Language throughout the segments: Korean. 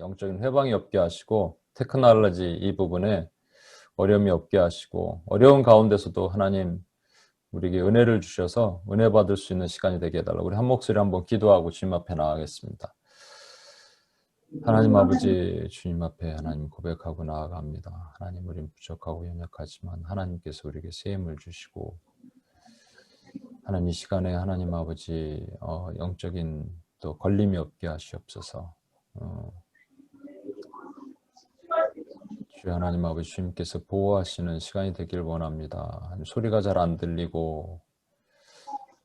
영적인 회방이 없게 하시고 테크놀로지 이 부분에 어려움이 없게 하시고 어려운 가운데서도 하나님 우리에게 은혜를 주셔서 은혜 받을 수 있는 시간이 되게 해달라고 우리 한 목소리 한번 기도하고 주님 앞에 나아가겠습니다. 하나님 아버지 주님 앞에 하나님 고백하고 나아갑니다. 하나님 우린 부족하고 연약하지만 하나님께서 우리에게 새 힘을 주시고 하나님 이 시간에 하나님 아버지 영적인 또 걸림이 없게 하시옵소서. 주여 하나님 아버지 주님께서 보호하시는 시간이 되길 원합니다. 소리가 잘 안 들리고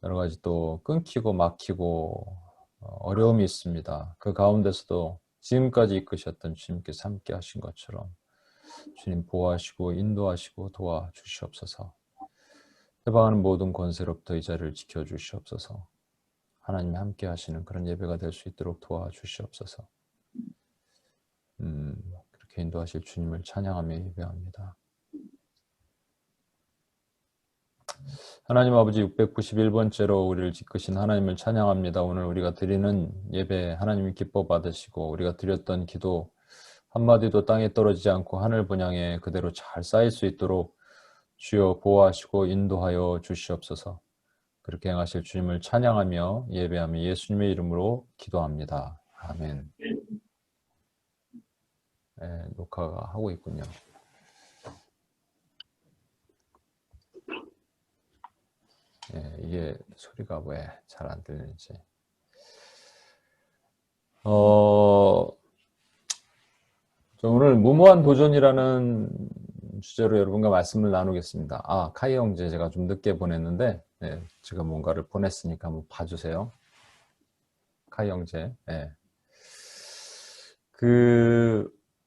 여러 가지 또 끊기고 막히고 어려움이 있습니다. 그 가운데서도 지금까지 이끄셨던 주님께서 함께 하신 것처럼 주님 보호하시고 인도하시고 도와주시옵소서. 해방하는 모든 권세로부터 이 자리를 지켜주시옵소서. 하나님이 함께 하시는 그런 예배가 될 수 있도록 도와주시옵소서. 그렇게 인도하실 주님을 찬양하며 예배합니다. 하나님 아버지 691번째로 우리를 지키신 하나님을 찬양합니다. 오늘 우리가 드리는 예배 하나님이 기뻐 받으시고 우리가 드렸던 기도 한마디도 땅에 떨어지지 않고 하늘 분양에 그대로 잘 쌓일 수 있도록 주여 보호하시고 인도하여 주시옵소서. 그렇게 행하실 주님을 찬양하며 예배하며 예수님의 이름으로 기도합니다. 아멘. 네, 녹화가 하고 있군요. 네, 이게 소리가 왜 잘 안 들리는지. 오늘 무모한 도전이라는 주제로 여러분과 말씀을 나누겠습니다. 카이 형제 제가 좀 늦게 보냈는데 네, 제가 뭔가를 보냈으니까 한번 봐주세요. 카이 형제. 네.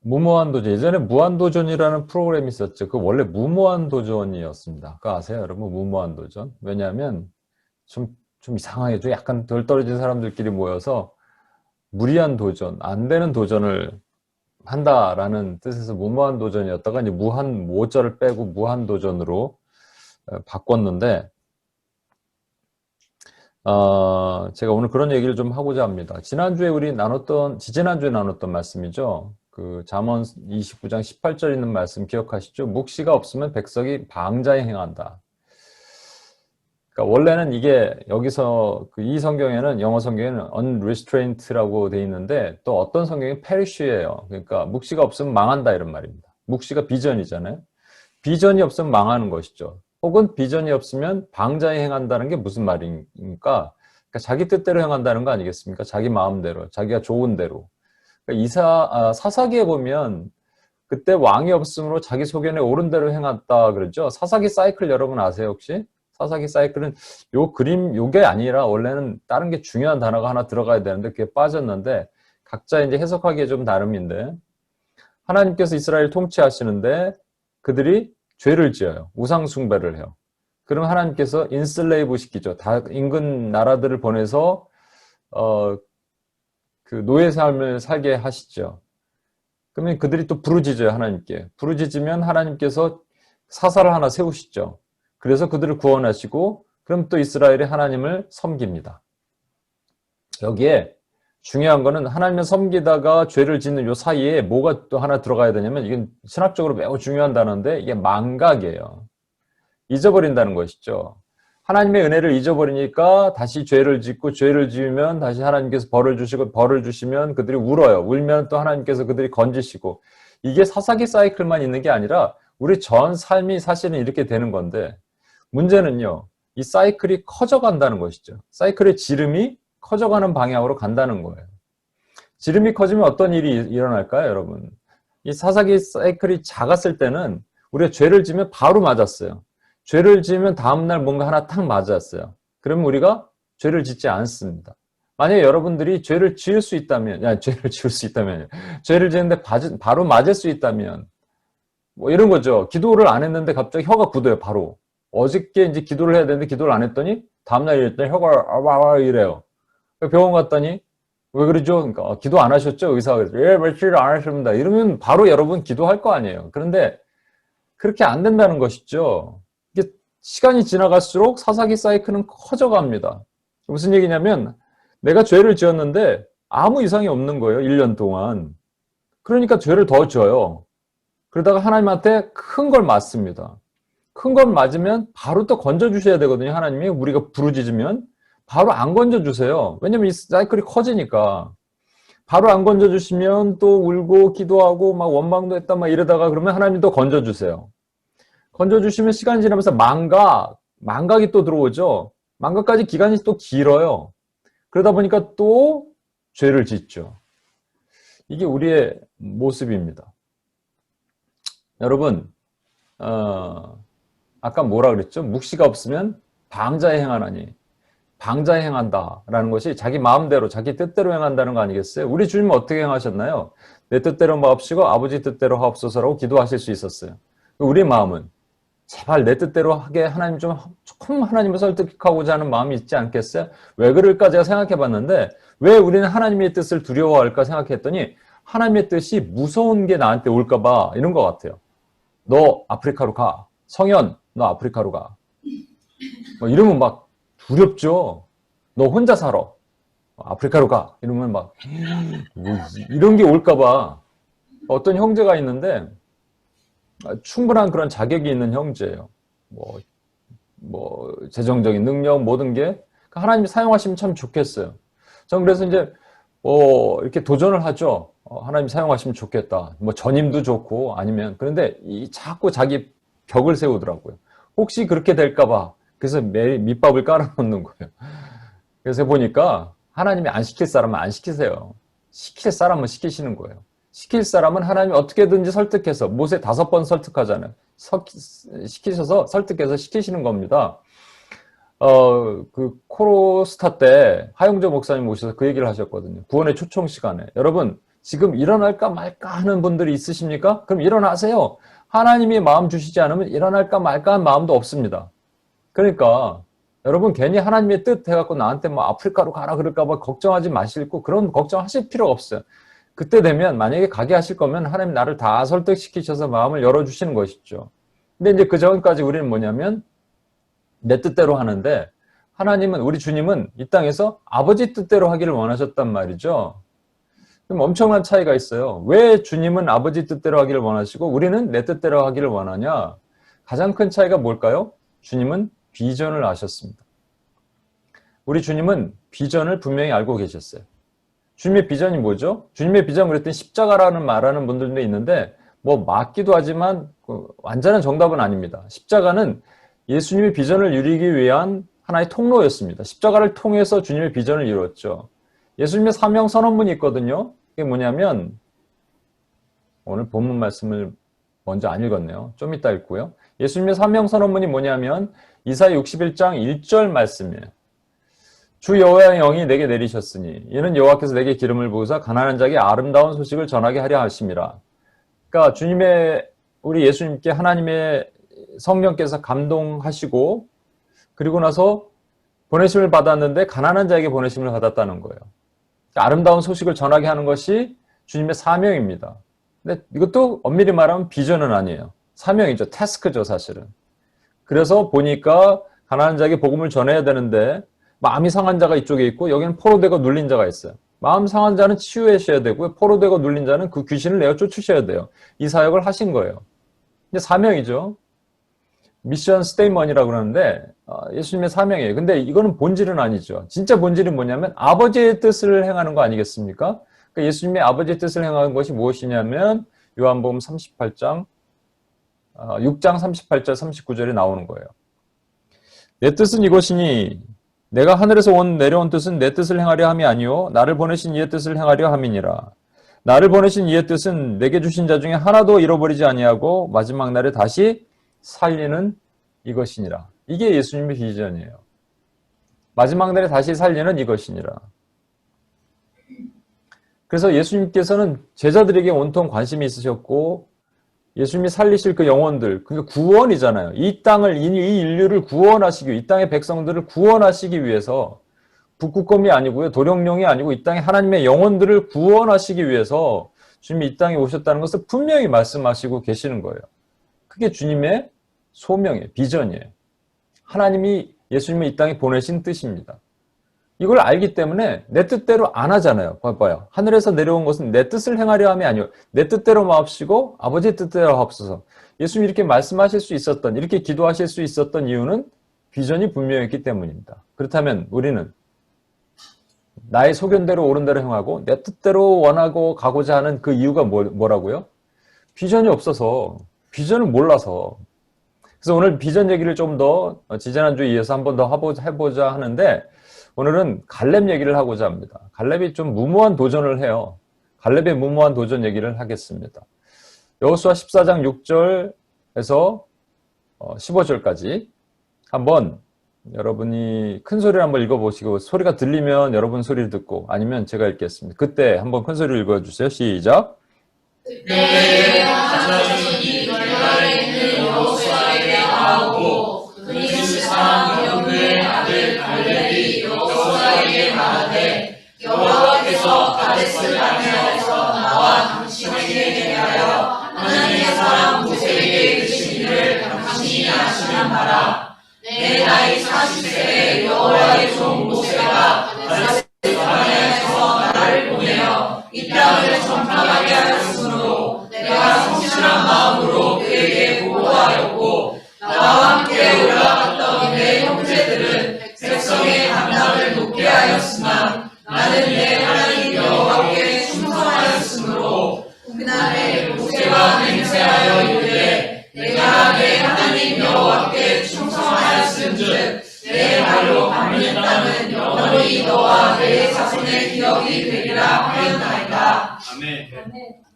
무모한 도전, 예전에 무한도전이라는 프로그램이 있었죠. 그 원래 무모한 도전이었습니다. 그거 아세요, 여러분? 무모한 도전? 왜냐하면 좀 이상하게 좀 약간 덜 떨어진 사람들끼리 모여서 무리한 도전, 안 되는 도전을 한다라는 뜻에서 무모한 도전이었다가 이제 모자를 빼고 무한 도전으로 바꿨는데, 제가 오늘 그런 얘기를 좀 하고자 합니다. 지지난주에 나눴던 말씀이죠. 그 잠언 29장 18절 있는 말씀 기억하시죠? 묵시가 없으면 백석이 방자에 행한다. 그러니까 원래는 이게 여기서 이 성경에는 영어 성경에는 unrestrained라고 돼 있는데 또 어떤 성경이 perish예요. 그러니까 묵시가 없으면 망한다 이런 말입니다. 묵시가 비전이잖아요. 비전이 없으면 망하는 것이죠. 혹은 비전이 없으면 방자에 행한다는 게 무슨 말입니까? 그러니까 자기 뜻대로 행한다는 거 아니겠습니까? 자기 마음대로, 자기가 좋은 대로. 그러니까 사사기에 보면 그때 왕이 없으므로 자기 소견에 옳은 대로 행했다 그러죠. 사사기 사이클 여러분 아세요 혹시? 사사기 사이클은 요게 아니라 원래는 다른 게 중요한 단어가 하나 들어가야 되는데 그게 빠졌는데 각자 이제 해석하기에 좀 다름인데 하나님께서 이스라엘 통치하시는데 그들이 죄를 지어요. 우상 숭배를 해요. 그럼 하나님께서 인슬레이브 시키죠. 다 인근 나라들을 보내서 그 노예 삶을 살게 하시죠. 그러면 그들이 또 부르짖어요, 하나님께. 부르짖으면 하나님께서 사사를 하나 세우시죠. 그래서 그들을 구원하시고 그럼 또 이스라엘이 하나님을 섬깁니다. 여기에 중요한 거는 하나님을 섬기다가 죄를 짓는 요 사이에 뭐가 또 하나 들어가야 되냐면 이건 신학적으로 매우 중요한 단어인데 이게 망각이에요. 잊어버린다는 것이죠. 하나님의 은혜를 잊어버리니까 다시 죄를 짓고 죄를 지으면 다시 하나님께서 벌을 주시고 벌을 주시면 그들이 울어요. 울면 또 하나님께서 그들이 건지시고 이게 사사기 사이클만 있는 게 아니라 우리 전 삶이 사실은 이렇게 되는 건데 문제는요. 이 사이클이 커져간다는 것이죠. 사이클의 지름이 커져가는 방향으로 간다는 거예요. 지름이 커지면 어떤 일이 일어날까요, 여러분? 이 사사기 사이클이 작았을 때는 우리가 죄를 지으면 바로 맞았어요. 죄를 지으면 다음날 뭔가 하나 탁 맞았어요. 그러면 우리가 죄를 짓지 않습니다. 만약에 여러분들이 죄를 지을 수 있다면, 죄를 지는데 바로 맞을 수 있다면, 뭐 이런 거죠. 기도를 안 했는데 갑자기 혀가 굳어요, 바로. 어저께 이제 기도를 해야 되는데 기도를 안 했더니, 다음날 이랬더니 혀가 이래요. 병원 갔더니, 왜 그러죠? 그러니까, 기도 안 하셨죠? 의사가 그랬죠. 예, 며칠 안 하셨습니다. 이러면 바로 여러분 기도할 거 아니에요. 그런데, 그렇게 안 된다는 것이죠. 이게 시간이 지나갈수록 사사기 사이클은 커져갑니다. 무슨 얘기냐면 내가 죄를 지었는데 아무 이상이 없는 거예요. 1년 동안. 그러니까 죄를 더 져요. 그러다가 하나님한테 큰 걸 맞습니다. 큰 걸 맞으면 바로 또 건져주셔야 되거든요. 하나님이 우리가 부르짖으면 바로 안 건져주세요. 왜냐면 이 사이클이 커지니까. 바로 안 건져주시면 또 울고 기도하고 막 원망도 했다 막 이러다가 그러면 하나님이 또 건져주세요. 건져주시면 시간이 지나면서 망각이 또 들어오죠. 망각까지 기간이 또 길어요. 그러다 보니까 또 죄를 짓죠. 이게 우리의 모습입니다. 여러분, 아까 뭐라 그랬죠? 묵시가 없으면 방자에 행하나니. 방자에 행한다라는 것이 자기 마음대로, 자기 뜻대로 행한다는 거 아니겠어요? 우리 주님은 어떻게 행하셨나요? 내 뜻대로 마옵시고 아버지 뜻대로 하옵소서라고 기도하실 수 있었어요. 우리 마음은 제발 내 뜻대로 하게 하나님 조금 하나님을 설득하고자 하는 마음이 있지 않겠어요? 왜 그럴까 제가 생각해 봤는데 왜 우리는 하나님의 뜻을 두려워할까 생각했더니 하나님의 뜻이 무서운 게 나한테 올까 봐 이런 것 같아요. 너 아프리카로 가. 성현, 너 아프리카로 가. 뭐 이러면 막 두렵죠. 너 혼자 살아. 아프리카로 가. 이러면 막 뭐 이런 게 올까 봐. 어떤 형제가 있는데 충분한 그런 자격이 있는 형제예요. 뭐 재정적인 능력 모든 게 하나님이 사용하시면 참 좋겠어요. 전 그래서 이제 이렇게 도전을 하죠. 하나님 사용하시면 좋겠다. 뭐 전임도 좋고 아니면 그런데 자꾸 자기 벽을 세우더라고요. 혹시 그렇게 될까 봐. 그래서 매일 밑밥을 깔아놓는 거예요. 그래서 보니까 하나님이 안 시킬 사람은 안 시키세요. 시킬 사람은 시키시는 거예요. 시킬 사람은 하나님이 어떻게든지 설득해서 모세 5번 설득하잖아요. 시키셔서 설득해서 시키시는 겁니다. 그 코로스타 때 하용조 목사님 오셔서 그 얘기를 하셨거든요. 구원의 초청 시간에. 여러분 지금 일어날까 말까 하는 분들이 있으십니까? 그럼 일어나세요. 하나님이 마음 주시지 않으면 일어날까 말까 하는 마음도 없습니다. 그러니까 여러분 괜히 하나님의 뜻 해갖고 나한테 뭐 아프리카로 가라 그럴까 봐 걱정하지 마시고 그런 걱정하실 필요가 없어요. 그때 되면 만약에 가게 하실 거면 하나님 나를 다 설득시키셔서 마음을 열어주시는 것이죠. 근데 이제 그 전까지 우리는 뭐냐면 내 뜻대로 하는데 하나님은 우리 주님은 이 땅에서 아버지 뜻대로 하기를 원하셨단 말이죠. 그럼 엄청난 차이가 있어요. 왜 주님은 아버지 뜻대로 하기를 원하시고 우리는 내 뜻대로 하기를 원하냐? 가장 큰 차이가 뭘까요? 주님은 비전을 아셨습니다. 우리 주님은 비전을 분명히 알고 계셨어요. 주님의 비전이 뭐죠? 주님의 비전 그랬더니 십자가라는 말하는 분들도 있는데 뭐 맞기도 하지만 완전한 정답은 아닙니다. 십자가는 예수님의 비전을 이루기 위한 하나의 통로였습니다. 십자가를 통해서 주님의 비전을 이루었죠. 예수님의 사명 선언문이 있거든요. 그게 뭐냐면 오늘 본문 말씀을 먼저 안 읽었네요. 좀 이따 읽고요. 예수님의 사명 선언문이 뭐냐면 이사야 61장 1절 말씀이에요. 주 여호와의 영이 내게 내리셨으니 이는 여호와께서 내게 기름을 부으사 가난한 자에게 아름다운 소식을 전하게 하려 하심이라. 그러니까 우리 예수님께 하나님의 성령께서 감동하시고 그리고 나서 보내심을 받았는데 가난한 자에게 보내심을 받았다는 거예요. 그러니까 아름다운 소식을 전하게 하는 것이 주님의 사명입니다. 근데 이것도 엄밀히 말하면 비전은 아니에요. 사명이죠. 태스크죠, 사실은. 그래서 보니까 가난한 자에게 복음을 전해야 되는데 마음이 상한 자가 이쪽에 있고 여기는 포로되고 눌린 자가 있어요. 마음 상한 자는 치유하셔야 되고요. 포로되고 눌린 자는 그 귀신을 내어 쫓으셔야 돼요. 이 사역을 하신 거예요. 이제 사명이죠. 미션 스테이먼이라고 그러는데 예수님의 사명이에요. 근데 이거는 본질은 아니죠. 진짜 본질은 뭐냐면 아버지의 뜻을 행하는 거 아니겠습니까? 그러니까 예수님의 아버지의 뜻을 행하는 것이 무엇이냐면 요한복음 38장 6장 38절 39절에 나오는 거예요. 내 뜻은 이것이니 내가 하늘에서 내려온 뜻은 내 뜻을 행하려 함이 아니요 나를 보내신 이의 뜻을 행하려 함이니라. 나를 보내신 이의 뜻은 내게 주신 자 중에 하나도 잃어버리지 아니하고 마지막 날에 다시 살리는 이것이니라. 이게 예수님의 비전이에요. 마지막 날에 다시 살리는 이것이니라. 그래서 예수님께서는 제자들에게 온통 관심이 있으셨고 예수님이 살리실 그 영혼들, 그러니까 구원이잖아요. 이 땅을, 이 인류를 구원하시기, 이 땅의 백성들을 구원하시기 위해서 북극곰이 아니고요, 도룡뇽이 아니고 이 땅의 하나님의 영혼들을 구원하시기 위해서 주님이 이 땅에 오셨다는 것을 분명히 말씀하시고 계시는 거예요. 그게 주님의 소명이에요, 비전이에요. 하나님이 예수님을 이 땅에 보내신 뜻입니다. 이걸 알기 때문에 내 뜻대로 안 하잖아요. 봐봐요. 하늘에서 내려온 것은 내 뜻을 행하려 함이 아니요 내 뜻대로 마옵시고 아버지의 뜻대로 하옵소서. 예수님이 이렇게 말씀하실 수 있었던, 이렇게 기도하실 수 있었던 이유는 비전이 분명했기 때문입니다. 그렇다면 우리는 나의 소견대로 옳은 대로 행하고 내 뜻대로 원하고 가고자 하는 그 이유가 뭐라고요? 비전이 없어서, 비전을 몰라서. 그래서 오늘 비전 얘기를 좀 더 지지난주에 이어서 한 번 더 해보자 하는데, 오늘은 갈렙 얘기를 하고자 합니다. 갈렙이 좀 무모한 도전을 해요. 갈렙의 무모한 도전 얘기를 하겠습니다. 여호수아 14장 6절에서 15절까지 한번 여러분이 큰 소리를 한번 읽어보시고, 소리가 들리면 여러분 소리를 듣고, 아니면 제가 읽겠습니다. 그때 한번 큰 소리를 읽어주세요. 시작. 그때 하나님이 길갈에 있는 여호수아에게 말하고 그의 사람 여호의 아들 갈렙이 여호수아에게 말하되 여호와께서 가데스 바네아에서 나와 당신에게 대하여 하나님의 사람 모세에게 이르신 일을 당신이 아시는 바라. 내 나이 40세에 여호와의 종 모세가 가데스 바네아에서 나를 보내어 이 땅을 정탐하게 하였으므로 내가 성실한 마음으로 그에게 보고하였고 나와 함께 올라갔던 내 형제들은 백성의 감당을 높게 하였으나 나는 내 하나님 여호와께 충성하였으므로 그날에 모세가 맹세하여 이르되 내가 내 하나님 여호와께 충성하였은즉 내 발로 밟는 땅은 영원히 너와 내 자손의 기억이 되리라 하였나이다. 아멘.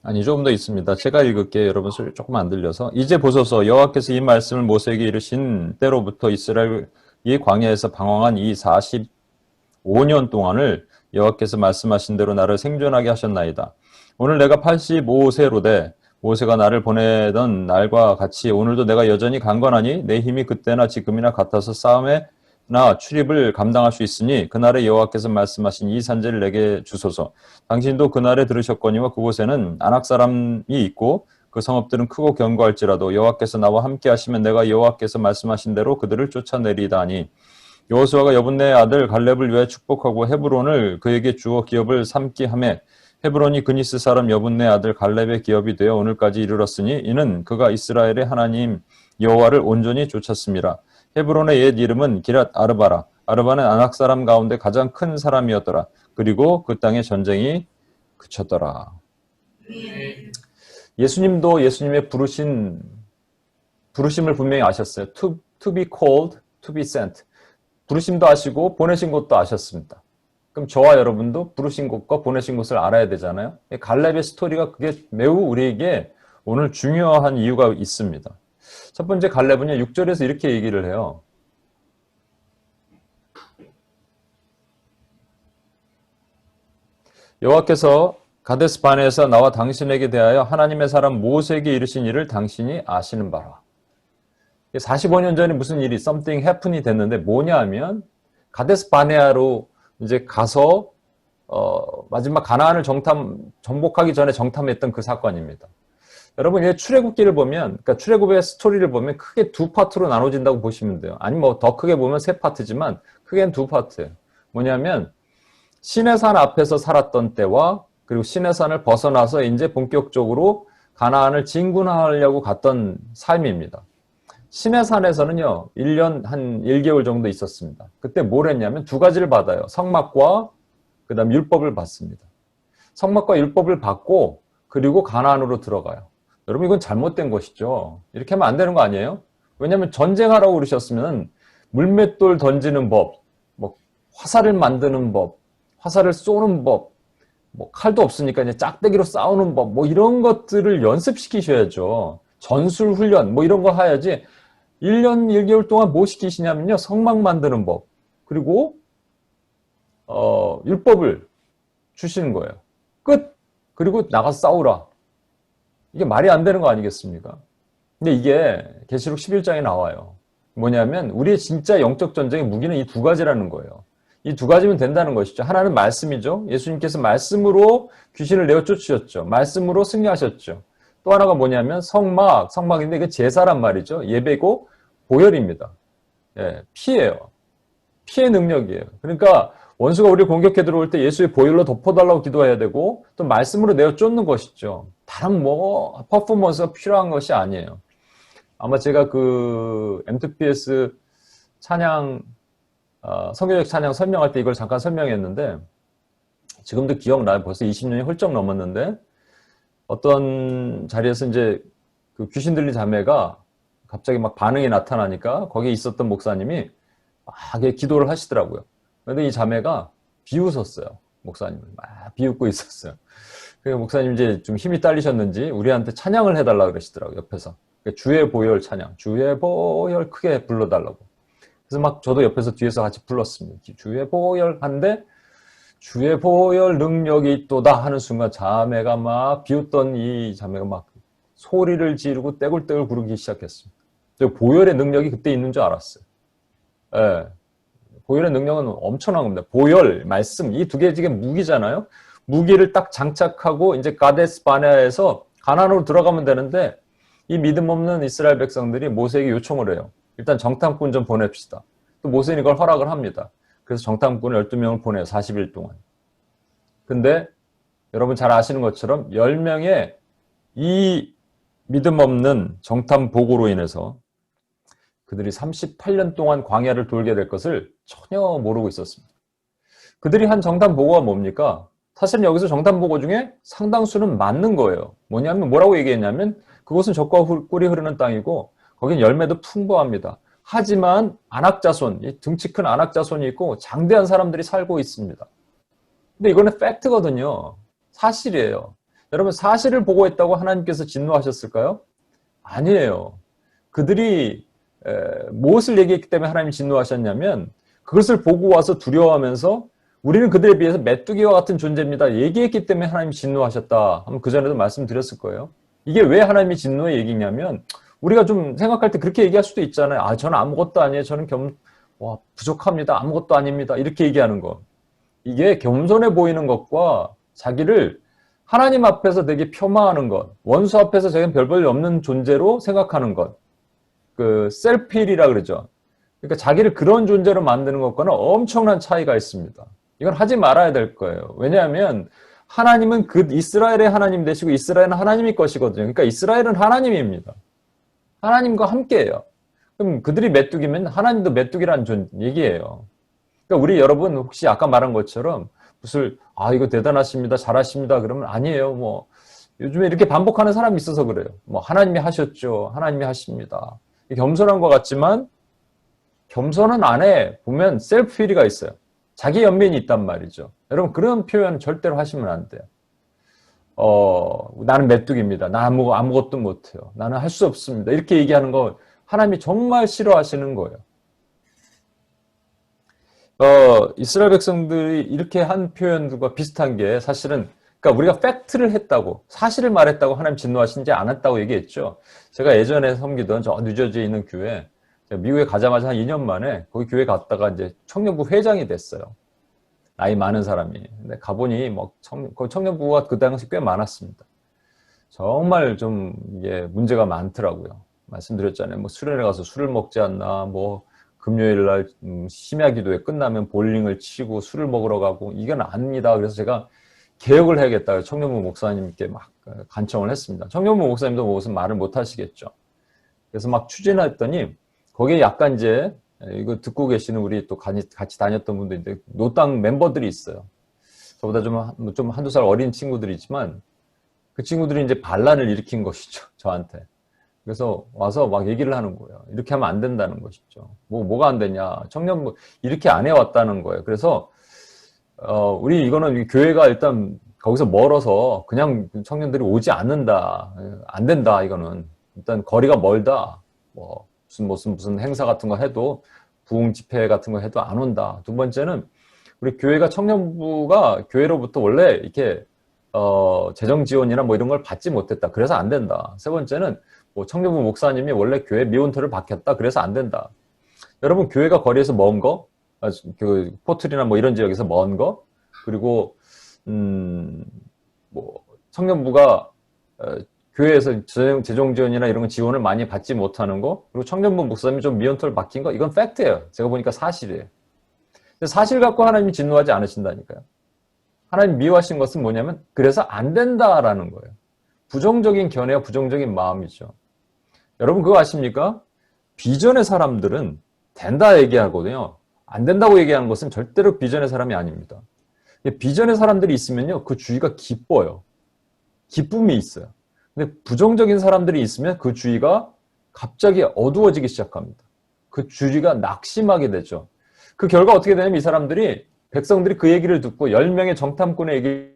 아니, 조금 더 있습니다. 제가 읽을게요. 여러분 소리 조금 안 들려서. 이제 보소서, 여호와께서 이 말씀을 모세에게 이르신 때로부터 이스라엘 이 광야에서 방황한 이 45년 동안을 여호와께서 말씀하신 대로 나를 생존하게 하셨나이다. 오늘 내가 85세로 모세가 나를 보내던 날과 같이 오늘도 내가 여전히 강건하니 내 힘이 그때나 지금이나 같아서 싸움에나 출입을 감당할 수 있으니 그날에 여호와께서 말씀하신 이 산지를 내게 주소서. 당신도 그날에 들으셨거니와 그곳에는 아낙 사람이 있고 그 성읍들은 크고 견고할지라도 여호와께서 나와 함께 하시면 내가 여호와께서 말씀하신 대로 그들을 쫓아내리다 하니 여호수아가 여분네 아들 갈렙을 위하여 축복하고 헤브론을 그에게 주어 기업을 삼게 하매 헤브론이 그니스 사람 여분네 아들 갈렙의 기업이 되어 오늘까지 이르렀으니 이는 그가 이스라엘의 하나님 여호와를 온전히 쫓았습니다. 헤브론의 옛 이름은 기랏 아르바라. 아르바는 아낙 사람 가운데 가장 큰 사람이었더라. 그리고 그 땅에 전쟁이 그쳤더라. 예수님도 예수님의 부르심을 분명히 아셨어요. To be called, to be sent. 부르심도 아시고 보내신 곳도 아셨습니다. 그럼 저와 여러분도 부르신 곳과 보내신 곳을 알아야 되잖아요. 갈렙의 스토리가 그게 매우 우리에게 오늘 중요한 이유가 있습니다. 첫 번째 갈렙은요, 6절에서 이렇게 얘기를 해요. 여호와께서 가데스 바네에서 나와 당신에게 대하여 하나님의 사람 모세에게 이르신 일을 당신이 아시는 바라. 45년 전에 무슨 일이 something happen이 됐는데 뭐냐 하면 가데스 바네아로 이제 가서 마지막 가나안을 정복하기 전에 정탐했던 그 사건입니다. 여러분, 이 출애굽기를 보면, 그러니까 출애굽의 스토리를 보면 크게 두 파트로 나눠진다고 보시면 돼요. 아니면 뭐 더 크게 보면 세 파트지만 크게는 두 파트예요. 뭐냐면 시내산 앞에서 살았던 때와 그리고 시내산을 벗어나서 이제 본격적으로 가나안을 진군하려고 갔던 삶입니다. 시내산에서는요, 1년 한 1개월 정도 있었습니다. 그때 뭘 했냐면 두 가지를 받아요. 성막과 그 다음 율법을 받습니다. 성막과 율법을 받고 그리고 가나안으로 들어가요. 여러분, 이건 잘못된 것이죠. 이렇게 하면 안 되는 거 아니에요? 왜냐하면 전쟁하라고 그러셨으면 물맷돌 던지는 법, 뭐 화살을 만드는 법, 화살을 쏘는 법, 뭐 칼도 없으니까 이제 짝대기로 싸우는 법, 뭐 이런 것들을 연습시키셔야죠. 전술 훈련, 뭐 이런 거 해야지. 1년 1개월 동안 뭐 시키시냐면요, 성막 만드는 법, 그리고 율법을 주시는 거예요. 끝. 그리고 나가서 싸우라. 이게 말이 안 되는 거 아니겠습니까? 근데 이게 계시록 11장에 나와요. 뭐냐면 우리의 진짜 영적 전쟁의 무기는 이 두 가지라는 거예요. 이 두 가지면 된다는 것이죠. 하나는 말씀이죠. 예수님께서 말씀으로 귀신을 내어 쫓으셨죠. 말씀으로 승리하셨죠. 또 하나가 뭐냐면 성막인데 이게 제사란 말이죠. 예배고 보혈입니다. 예, 피예요. 피의 능력이에요. 그러니까 원수가 우리 공격해 들어올 때 예수의 보혈로 덮어달라고 기도해야 되고 또 말씀으로 내어 쫓는 것이죠. 다른 뭐 퍼포먼스가 필요한 것이 아니에요. 아마 제가 그 M2PS 찬양 성교적 찬양 설명할 때 이걸 잠깐 설명했는데 지금도 기억나요. 벌써 20년이 훌쩍 넘었는데 어떤 자리에서 이제 그 귀신 들린 자매가 갑자기 막 반응이 나타나니까 거기에 있었던 목사님이 막 기도를 하시더라고요. 그런데 이 자매가 비웃었어요. 목사님을 막 비웃고 있었어요. 그래서 목사님 이제 좀 힘이 딸리셨는지 우리한테 찬양을 해달라 그러시더라고요. 옆에서. 주의 보혈 찬양, 주의 보혈 크게 불러달라고. 그래서 막 저도 옆에서 뒤에서 같이 불렀습니다. 주의 보혈 한데 주의 보혈 능력이 있도다 하는 순간 자매가 막 비웃던 이 자매가 막 소리를 지르고 떼굴떼굴 구르기 시작했습니다. 보혈의 능력이 그때 있는 줄 알았어요. 예. 보혈의 능력은 엄청난 겁니다. 보혈, 말씀, 이 두 개 지금 무기잖아요. 무기를 딱 장착하고 이제 가데스 바네아에서 가나안으로 들어가면 되는데 이 믿음 없는 이스라엘 백성들이 모세에게 요청을 해요. 일단 정탐꾼 좀 보냅시다. 또 모세는 이걸 허락을 합니다. 그래서 정탐꾼을 12명을 보내요. 40일 동안. 근데 여러분 잘 아시는 것처럼 10명의 이 믿음 없는 정탐 보고로 인해서 그들이 38년 동안 광야를 돌게 될 것을 전혀 모르고 있었습니다. 그들이 한 정탐 보고가 뭡니까? 사실은 여기서 정탐 보고 중에 상당수는 맞는 거예요. 뭐냐면 뭐라고 얘기했냐면 그곳은 젖과 꿀이 흐르는 땅이고 거긴 열매도 풍부합니다. 하지만 안악자손, 등치 큰 안악자손이 있고 장대한 사람들이 살고 있습니다. 근데 이거는 팩트거든요. 사실이에요. 여러분 사실을 보고했다고 하나님께서 진노하셨을까요? 아니에요. 그들이 무엇을 얘기했기 때문에 하나님이 진노하셨냐면 그것을 보고 와서 두려워하면서 우리는 그들에 비해서 메뚜기와 같은 존재입니다. 얘기했기 때문에 하나님이 진노하셨다. 한번 그전에도 말씀드렸을 거예요. 이게 왜 하나님이 진노의 얘기냐면 우리가 좀 생각할 때 그렇게 얘기할 수도 있잖아요. 아, 저는 아무것도 아니에요. 저는 부족합니다. 아무것도 아닙니다. 이렇게 얘기하는 거. 이게 겸손해 보이는 것과 자기를 하나님 앞에서 되게 폄하하는 것, 원수 앞에서 자기는 별 볼 없는 존재로 생각하는 것, 그 셀필이라 그러죠. 그러니까 자기를 그런 존재로 만드는 것과는 엄청난 차이가 있습니다. 이건 하지 말아야 될 거예요. 왜냐하면 하나님은 그 이스라엘의 하나님 되시고 이스라엘은 하나님의 것이거든요. 그러니까 이스라엘은 하나님입니다. 하나님과 함께해요. 그럼 그들이 메뚜기면 하나님도 메뚜기라는 얘기예요. 그러니까 우리 여러분 혹시 아까 말한 것처럼 무슨 이거 대단하십니다. 잘하십니다. 그러면 아니에요. 요즘에 이렇게 반복하는 사람이 있어서 그래요. 하나님이 하셨죠. 하나님이 하십니다. 겸손한 것 같지만 겸손한 안에 보면 셀프피리가 있어요. 자기 연민이 있단 말이죠. 여러분 그런 표현 절대로 하시면 안 돼요. 나는 메뚜기입니다. 나 아무것도 못해요. 나는 할 수 없습니다. 이렇게 얘기하는 거 하나님이 정말 싫어하시는 거예요. 이스라엘 백성들이 이렇게 한 표현들과 비슷한 게 사실은 그러니까 우리가 팩트를 했다고 사실을 말했다고 하나님 진노하시지 않았다고 얘기했죠. 제가 예전에 섬기던 저 뉴저지에 있는 교회 미국에 가자마자 한 2년 만에 거기 교회 갔다가 이제 청년부 회장이 됐어요. 나이 많은 사람이. 근데 가보니 청년부가 그 당시 꽤 많았습니다. 정말 좀 이게 문제가 많더라고요. 말씀드렸잖아요. 수련회 가서 술을 먹지 않나, 금요일 날 심야 기도회 끝나면 볼링을 치고 술을 먹으러 가고 이건 아닙니다. 그래서 제가 개혁을 해야겠다. 청년부 목사님께 막 간청을 했습니다. 청년부 목사님도 무슨 말을 못 하시겠죠. 그래서 막 추진했더니 거기에 약간 이제 이거 듣고 계시는 우리 또 같이 다녔던 분들인데 노땅 멤버들이 있어요. 저보다 좀 한두 살 어린 친구들이지만 그 친구들이 이제 반란을 일으킨 것이죠. 저한테. 그래서 와서 막 얘기를 하는 거예요. 이렇게 하면 안 된다는 것이죠. 뭐가 안 되냐. 청년부 이렇게 안 해왔다는 거예요. 그래서 우리 이거는 교회가 일단 거기서 멀어서 그냥 청년들이 오지 않는다. 안 된다. 이거는 일단 거리가 멀다. 무슨 행사 같은 거 해도 부흥 집회 같은 거 해도 안 온다. 두 번째는 우리 교회가 청년부가 교회로부터 원래 이렇게 재정 지원이나 이런 걸 받지 못했다. 그래서 안 된다. 세 번째는 청년부 목사님이 원래 교회 미혼털을 박혔다. 그래서 안 된다. 여러분 교회가 거리에서 먼 거, 그 포트리나 이런 지역에서 먼 거, 그리고 청년부가 교회에서 재정 지원이나 이런 지원을 많이 받지 못하는 거, 그리고 청년부 목사님이 좀 미혼털 박힌 거, 이건 팩트예요. 제가 보니까 사실이에요. 근데 사실 갖고 하나님이 진노하지 않으신다니까요. 하나님 미워하신 것은 뭐냐면 그래서 안 된다라는 거예요. 부정적인 견해와 부정적인 마음이죠. 여러분 그거 아십니까? 비전의 사람들은 된다 얘기하거든요. 안 된다고 얘기하는 것은 절대로 비전의 사람이 아닙니다. 비전의 사람들이 있으면요, 그 주위가 기뻐요. 기쁨이 있어요. 근데 부정적인 사람들이 있으면 그 주위가 갑자기 어두워지기 시작합니다. 그 주위가 낙심하게 되죠. 그 결과 어떻게 되냐면 이 사람들이, 백성들이 그 얘기를 듣고 10명의 정탐꾼의 얘기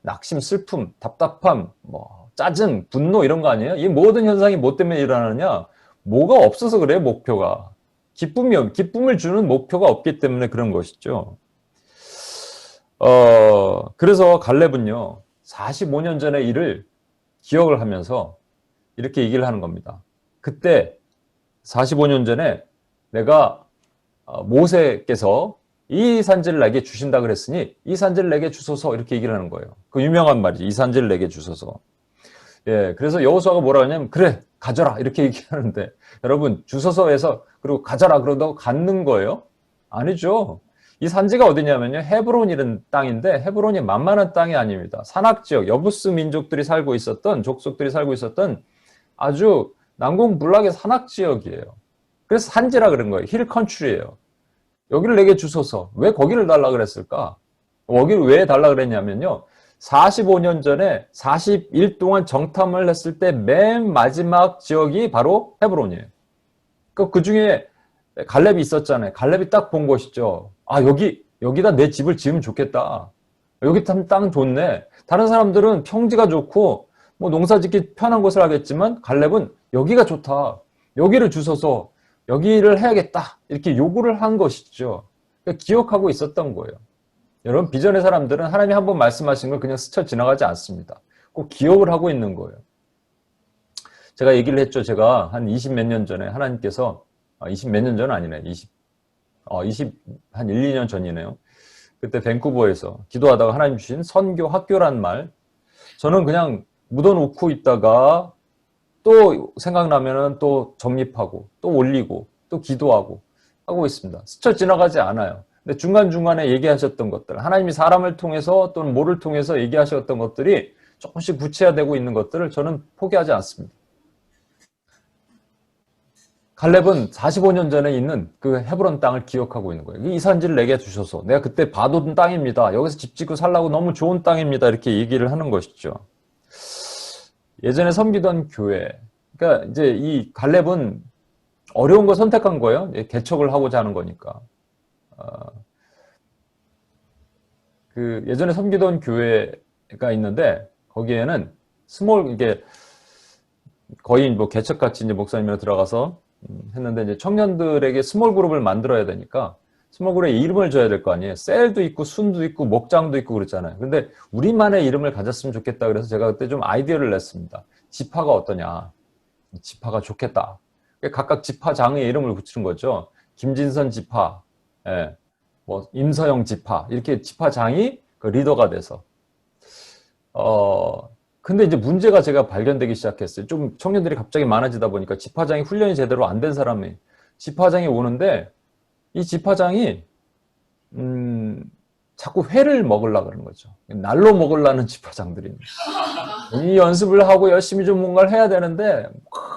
낙심, 슬픔, 답답함, 짜증, 분노 이런 거 아니에요? 이 모든 현상이 뭐 때문에 일어나느냐? 뭐가 없어서 그래요, 목표가. 기쁨을 주는 목표가 없기 때문에 그런 것이죠. 그래서 갈렙은요, 45년 전의 일을 기억을 하면서 이렇게 얘기를 하는 겁니다. 그때 45년 전에 내가 모세께서 이 산지를 내게 주신다 그랬으니 이 산지를 내게 주소서 이렇게 얘기를 하는 거예요. 그 유명한 말이지. 이 산지를 내게 주소서. 예, 그래서 여호수아가 뭐라 하냐면 그래 가져라 이렇게 얘기하는데 여러분 주소서에서 그리고 가져라 그러다가 갖는 거예요? 아니죠. 이 산지가 어디냐면요 헤브론이라는 땅인데 헤브론이 만만한 땅이 아닙니다. 산악지역 여부스 민족들이 살고 있었던 족속들이 살고 있었던 아주 난공불락의 산악지역이에요. 그래서 산지라 그런 거예요. 힐 컨트리예요. 여기를 내게 주소서. 왜 거기를 달라 그랬을까? 거기를 왜 달라 그랬냐면요. 45년 전에 40일 동안 정탐을 했을 때 맨 마지막 지역이 바로 헤브론이에요. 그 중에 갈렙이 있었잖아요. 갈렙이 딱 본 것이죠. 아, 여기다 내 집을 지으면 좋겠다. 여기 땅 좋네. 다른 사람들은 평지가 좋고 뭐 농사 짓기 편한 곳을 하겠지만 갈렙은 여기가 좋다. 여기를 주소서. 여기를 해야겠다. 이렇게 요구를 한 것이죠. 그러니까 기억하고 있었던 거예요. 여러분, 비전의 사람들은 하나님이 한번 말씀하신 걸 그냥 스쳐 지나가지 않습니다. 꼭 기억을 하고 있는 거예요. 제가 얘기를 했죠. 제가 한 20 몇 년 전에 하나님께서, 20 몇 년 전 아니네. 한 1, 2년 전이네요. 그때 밴쿠버에서 기도하다가 하나님 주신 선교 학교란 말, 저는 그냥 묻어놓고 있다가 또 생각나면은 또 정립하고 또 올리고 또 기도하고 하고 있습니다. 스쳐 지나가지 않아요. 근데 중간중간에 얘기하셨던 것들, 하나님이 사람을 통해서 또는 뭐를 통해서 얘기하셨던 것들이 조금씩 구체화되고 있는 것들을 저는 포기하지 않습니다. 갈렙은 45년 전에 있는 그 헤브론 땅을 기억하고 있는 거예요. 이 산지를 내게 주셔서 내가 그때 봐둔 땅입니다. 여기서 집 짓고 살라고 너무 좋은 땅입니다. 이렇게 얘기를 하는 것이죠. 예전에 섬기던 교회, 그러니까 이제 이 갈렙은 어려운 거 선택한 거예요. 개척을 하고자 하는 거니까. 그 예전에 섬기던 교회가 있는데 거기에는 이게 거의 뭐 개척같이 이제 목사님이랑 들어가서 했는데 이제 청년들에게 스몰 그룹을 만들어야 되니까 스몰 그룹에 이름을 줘야 될 거 아니에요. 셀도 있고 순도 있고 목장도 있고 그랬잖아요. 근데 우리만의 이름을 가졌으면 좋겠다 그래서 제가 그때 좀 아이디어를 냈습니다. 지파가 어떠냐. 지파가 좋겠다. 각각 지파장의 이름을 붙이는 거죠. 김진선 지파, 예, 뭐 임서영 지파 이렇게 지파장이 그 리더가 돼서 근데 이제 문제가 제가 발견되기 시작했어요. 좀 청년들이 갑자기 많아지다 보니까 지파장이 훈련이 제대로 안 된 사람이 지파장이 오는데 이 지파장이 자꾸 회를 먹으려고 그러는 거죠. 날로 먹으려는 지파장들입니다. 이 연습을 하고 열심히 좀 뭔가를 해야 되는데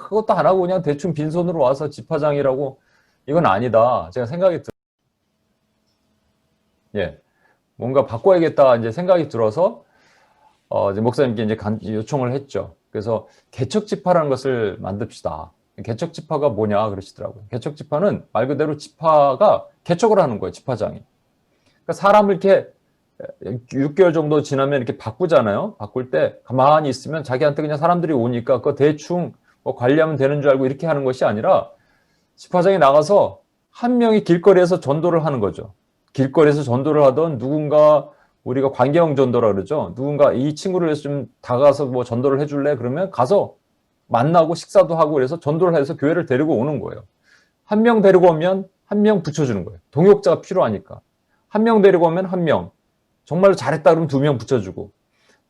그것도 안 하고 그냥 대충 빈손으로 와서 지파장이라고 이건 아니다. 제가 생각이 예, 뭔가 바꿔야겠다 이제 생각이 들어서 이제 목사님께 이제 요청을 했죠. 그래서 개척지파라는 것을 만듭시다. 개척지파가 뭐냐 그러시더라고요. 개척지파는 말 그대로 지파가 개척을 하는 거예요. 지파장이. 그러니까 사람을 이렇게 6개월 정도 지나면 이렇게 바꾸잖아요. 바꿀 때 가만히 있으면 자기한테 그냥 사람들이 오니까 그거 대충 뭐 관리하면 되는 줄 알고 이렇게 하는 것이 아니라 지파장이 나가서 한 명이 길거리에서 전도를 하는 거죠. 길거리에서 전도를 하던 누군가 우리가 관계형 전도라 그러죠. 누군가 이 친구를 위해서 좀 다가가서 뭐 전도를 해줄래? 그러면 가서 만나고 식사도 하고 그래서 전도를 해서 교회를 데리고 오는 거예요. 한 명 데리고 오면 한 명 붙여주는 거예요. 동역자가 필요하니까. 한 명 데리고 오면 한 명. 정말로 잘했다 그러면 2명 붙여주고.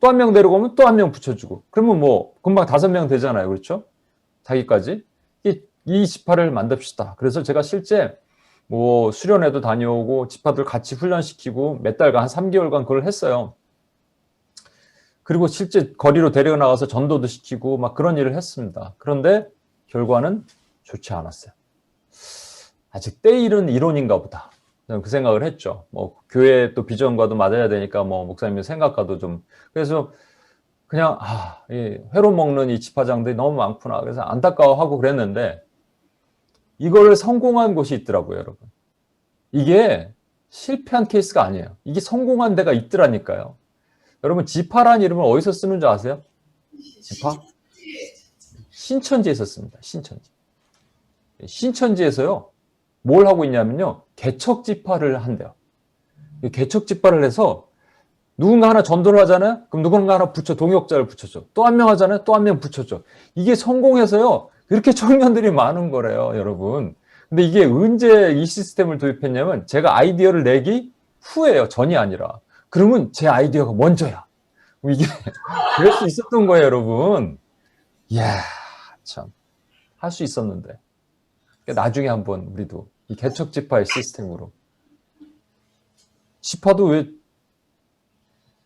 또 한 명 데리고 오면 또 한 명 붙여주고. 그러면 뭐 금방 5명 되잖아요. 그렇죠? 자기까지. 이 지파를 만듭시다. 그래서 제가 실제 뭐 수련회도 다녀오고 지파들 같이 훈련시키고 몇 달간 한 3개월간 그걸 했어요. 그리고 실제 거리로 데려나가서 전도도 시키고 막 그런 일을 했습니다. 그런데 결과는 좋지 않았어요. 아직 때일은 이론인가 보다. 저는 그 생각을 했죠. 뭐 교회 또 비전과도 맞아야 되니까 뭐 목사님의 생각과도 좀. 그래서 그냥 이 회로 먹는 이 지파장들이 너무 많구나. 그래서 안타까워하고 그랬는데 이거를 성공한 곳이 있더라고요, 여러분. 이게 실패한 케이스가 아니에요. 이게 성공한 데가 있더라니까요. 여러분 지파란 이름을 어디서 쓰는 줄 아세요? 지파? 신천지에서 씁니다. 신천지. 신천지에서요. 뭘 하고 있냐면요. 개척지파를 한대요. 개척지파를 해서 누군가 하나 전도를 하잖아요. 그럼 누군가 하나 동역자를 붙여줘. 또 한 명 하잖아요. 또 한 명 붙여줘. 이게 성공해서요. 이렇게 청년들이 많은 거래요, 여러분. 근데 이게 언제 이 시스템을 도입했냐면 제가 아이디어를 내기 후예요. 전이 아니라. 그러면 제 아이디어가 먼저야. 이게 될 수 있었던 거예요, 여러분. 이야, 참. 할 수 있었는데. 나중에 한번 우리도 이 개척지파의 시스템으로. 지파도 왜